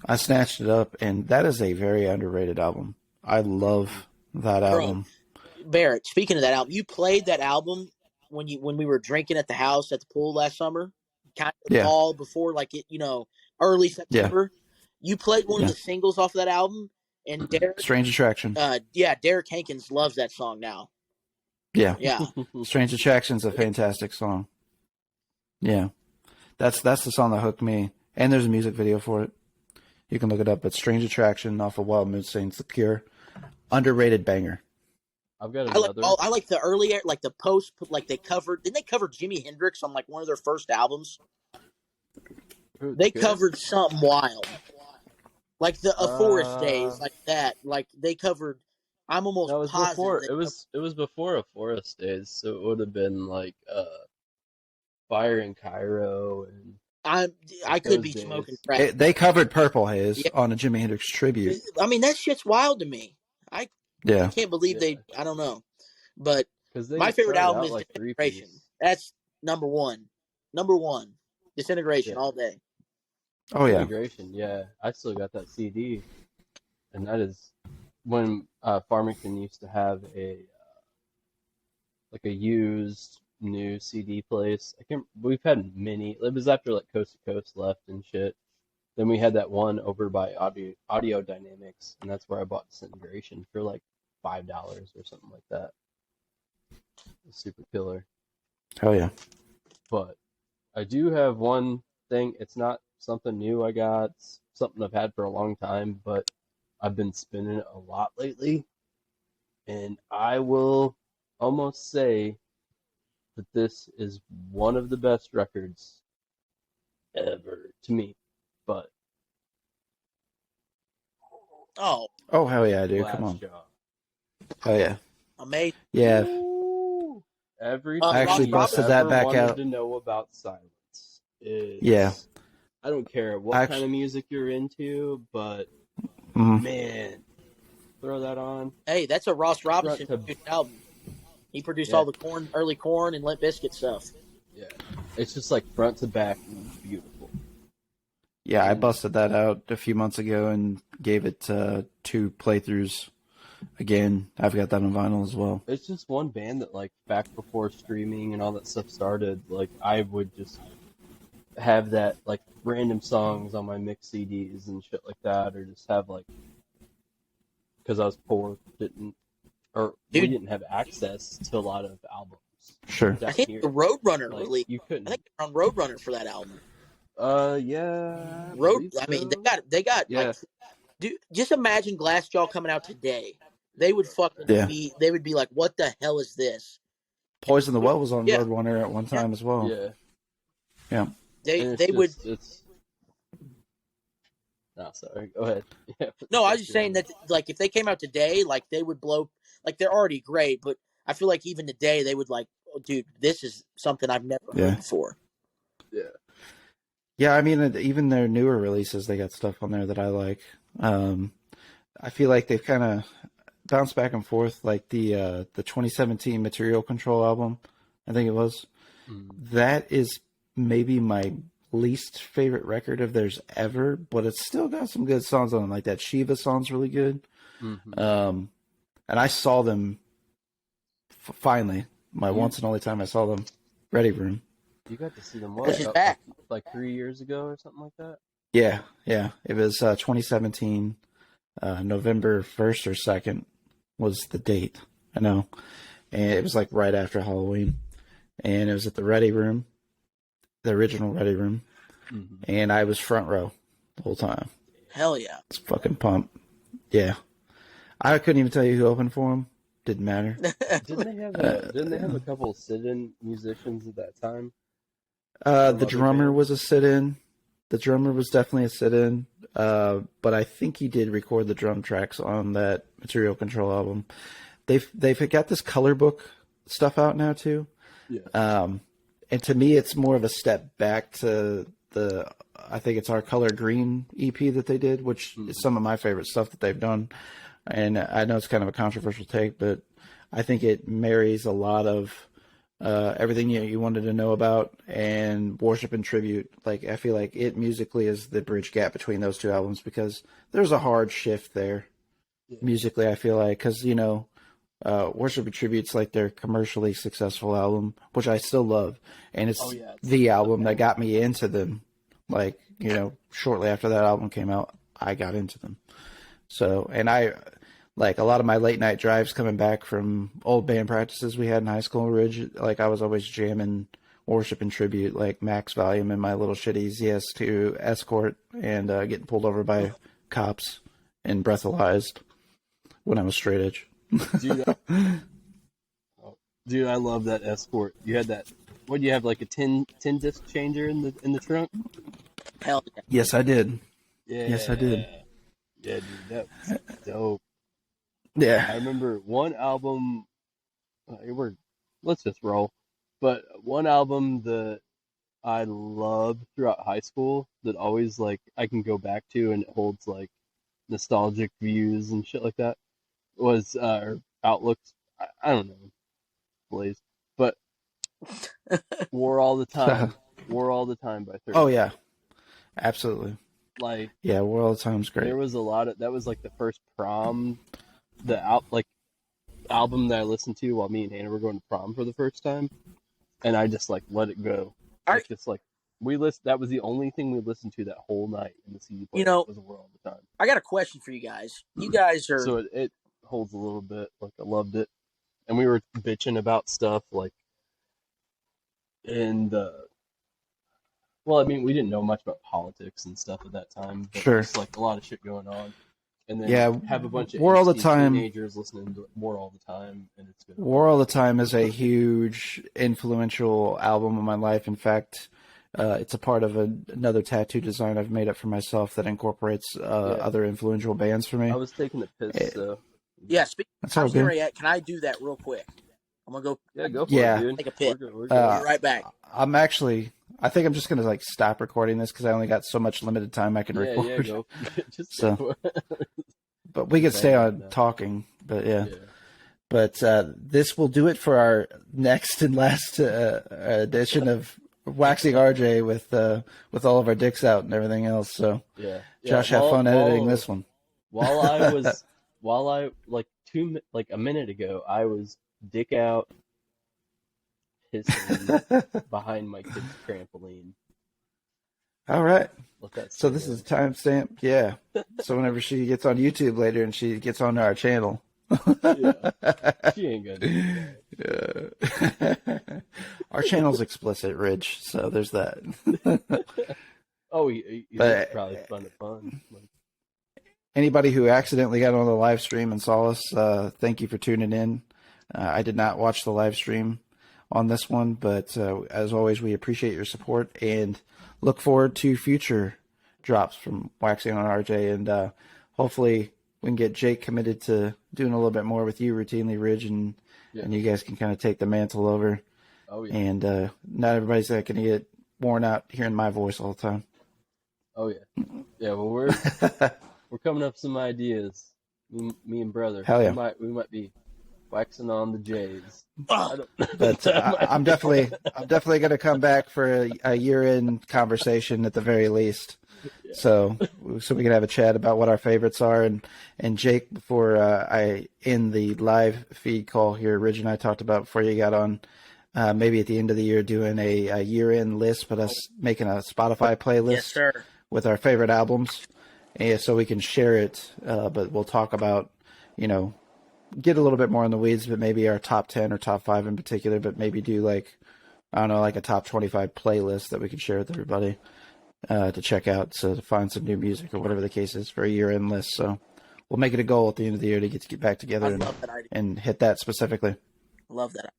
I snatched it up, and that is a very underrated album. I love that album. Barrett, speaking of that album, you played that album when we were drinking at the house at the pool last summer, kind of all before, like, early September. Yeah. You played one of the singles off of that album, and Derek, Strange Attraction. Derek Hankins loves that song now. Yeah. Strange Attraction's a fantastic song. Yeah. That's the song that hooked me. And there's a music video for it. You can look it up. But Strange Attraction off of Wild Mood Saints, The Cure. Underrated banger. I've got I like another. I like the earlier, like the post, like didn't they cover Jimi Hendrix on like one of their first albums? They covered something wild, like a Forest Days, like that. Like they covered. I'm almost No, it was positive. before. It was before a Forest Days, so it would have been like Fire in Cairo and. I could be smoking crack. They covered Purple Haze on a Jimi Hendrix tribute. I mean, that shit's wild to me. I can't believe they. I don't know, but my favorite album is like Disintegration. That's number one. Number one, Disintegration all day. Oh yeah, Disintegration. Yeah, I still got that CD, and that is when Farmington used to have a like a used new CD place. We've had many. It was after like Coast to Coast left and shit. Then we had that one over by Audio Dynamics, and that's where I bought Disintegration for like $5 or something like that. Super killer. Hell yeah. But I do have one thing. It's not something new I got. It's something I've had for a long time, but I've been spinning it a lot lately. And I will almost say that this is one of the best records ever to me. But oh hell yeah, dude! Come on. Hell yeah. Amazing. Yeah. Ooh. I actually busted that back out. To know about Silence is, yeah. I don't care what kind of music you're into, but man, throw that on. Hey, that's a Ross Robinson album. He produced all the early Korn and Limp Bizkit stuff. Yeah, it's just like front to back, beautiful. Yeah, I busted that out a few months ago and gave it 2 playthroughs. Again, I've got that on vinyl as well. It's just one band that, like, back before streaming and all that stuff started, like, I would just have that, like, random songs on my mix CDs and shit like that, or just have, like, because I was poor, we didn't have access to a lot of albums. Sure. I think the Roadrunner really. You couldn't. I think they're on Roadrunner for that album. Yeah. I mean, they got. Yeah. Like, dude, just imagine Glassjaw coming out today. They would be. They would be like, "What the hell is this?" Poison the Well was on Roadrunner at one time as well. Yeah. Yeah. They would. No, sorry. Go ahead. Yeah, no, I was just saying that, like, if they came out today, like, they would blow. Like, they're already great, but I feel like even today they would like, oh, dude, this is something I've never heard before. Yeah. Yeah, I mean, even their newer releases, they got stuff on there that I like. I feel like they've kind of bounced back and forth, like the 2017 Material Control album, I think it was. That is maybe my least favorite record of theirs ever, but it's still got some good songs on it. Like that Shiva song's really good. And I saw them finally, my once and only time I saw them, Ready Room. You got to see them like 3 years ago or something like that? Yeah. It was 2017, November 1st or 2nd was the date. I know. And it was like right after Halloween. And it was at the Ready Room, the original Ready Room. And I was front row the whole time. Hell yeah. It's fucking pumped. Yeah. I couldn't even tell you who opened for them. Didn't matter. Didn't they have a couple of sit-in musicians at that time? The drummer was a sit-in. The drummer was definitely a sit-in. But I think he did record the drum tracks on that Material Control album. They've got this color book stuff out now too. Yeah. And to me, it's more of a step back to I think it's Our Color Green EP that they did, which is some of my favorite stuff that they've done. And I know it's kind of a controversial take, but I think it marries a lot of everything you wanted to know about and Worship and Tribute. Like, I feel like it musically is the bridge gap between those two albums because there's a hard shift there musically, I feel like, because, Worship and Tribute's like their commercially successful album, which I still love. And it's the album that got me into them. Like, shortly after that album came out, I got into them. So, and I, like, a lot of my late night drives coming back from old band practices we had in high school, Ridge, like, I was always jamming worship and tribute, like max volume in my little shitty ZS2 Escort, and getting pulled over by cops and breathalyzed when I was straight edge. Dude, I love that Escort. You had that. What do you have, like a 10 disc changer in the trunk? Hell yeah. Yes, I did. Yeah. Yes, I did. Yeah, dude, that was dope. Yeah. I remember one album. Let's just roll. But one album that I loved throughout high school that always like I can go back to and it holds like nostalgic views and shit like that was Outlooks. I don't know, Blaze, but War All the Time. War All the Time by 30. Oh yeah, absolutely. Like yeah, War All the Time's great. There was a lot of that was like the first prom, album that I listened to while me and Hannah were going to prom for the first time, and I just like let it go. It's just like that was the only thing we listened to that whole night in the CD player. Was War All the Time. I got a question for you guys. You guys are so it holds a little bit. Like I loved it, and we were bitching about stuff like in the. Well, I mean, we didn't know much about politics and stuff at that time. But Sure. Just like a lot of shit going on. And then have a bunch of War All the Time teenagers listening to War All the Time, and it's good. War All the Time is a huge, influential album in my life. In fact, it's a part of another tattoo design I've made up for myself that incorporates other influential bands for me. I was taking a piss, so... Yeah, speaking That's all good. Can I do that real quick? I'm going to go... Yeah, go for it, dude. Take a piss. We're be right back. I think I'm just going to stop recording this because I only got so much limited time I can record. Yeah, go. But we could stay on talking, but yeah. But this will do it for our next and last edition of Waxing RJ with all of our dicks out and everything else. So Josh, have fun editing this one. While I a minute ago, I was dick out pissing behind my kid's trampoline. All right. So this is timestamp. Yeah. So whenever she gets on YouTube later and she gets onto our channel. She ain't gonna do that. Our channel's explicit, Rich. So there's that. But probably fun. Anybody who accidentally got on the live stream and saw us, thank you for tuning in. I did not watch the live stream on this one, but as always, we appreciate your support and look forward to future drops from Waxing on RJ, and hopefully we can get Jake committed to doing a little bit more with you routinely, Ridge, and you guys can kind of take the mantle over. Oh yeah. And not everybody's going to get worn out hearing my voice all the time. Oh yeah. Yeah. Well, we're coming up with some ideas. Me and brother. Hell yeah. We might be waxing on the J's. But I'm definitely going to come back for a year-end conversation at the very least. Yeah. So we can have a chat about what our favorites are. And Jake, before I end the live feed call here, Ridge and I talked about before you got on, maybe at the end of the year doing a year-end list, but us making a Spotify playlist with our favorite albums. And so we can share it, but we'll talk about, get a little bit more in the weeds, but maybe our top 10 or top 5 in particular, but maybe do like a top 25 playlist that we can share with everybody to check out, so to find some new music or whatever the case is for a year-end list. So we'll make it a goal at the end of the year to get back together and hit that specifically. Love that.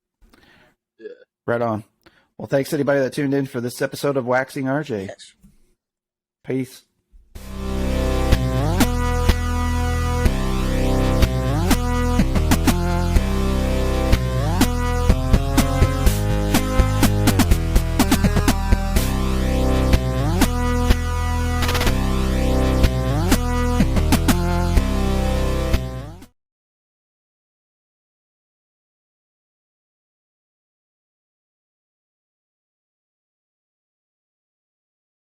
Yeah. Right on. Well, thanks anybody that tuned in for this episode of Waxing RJ. Yes. Peace.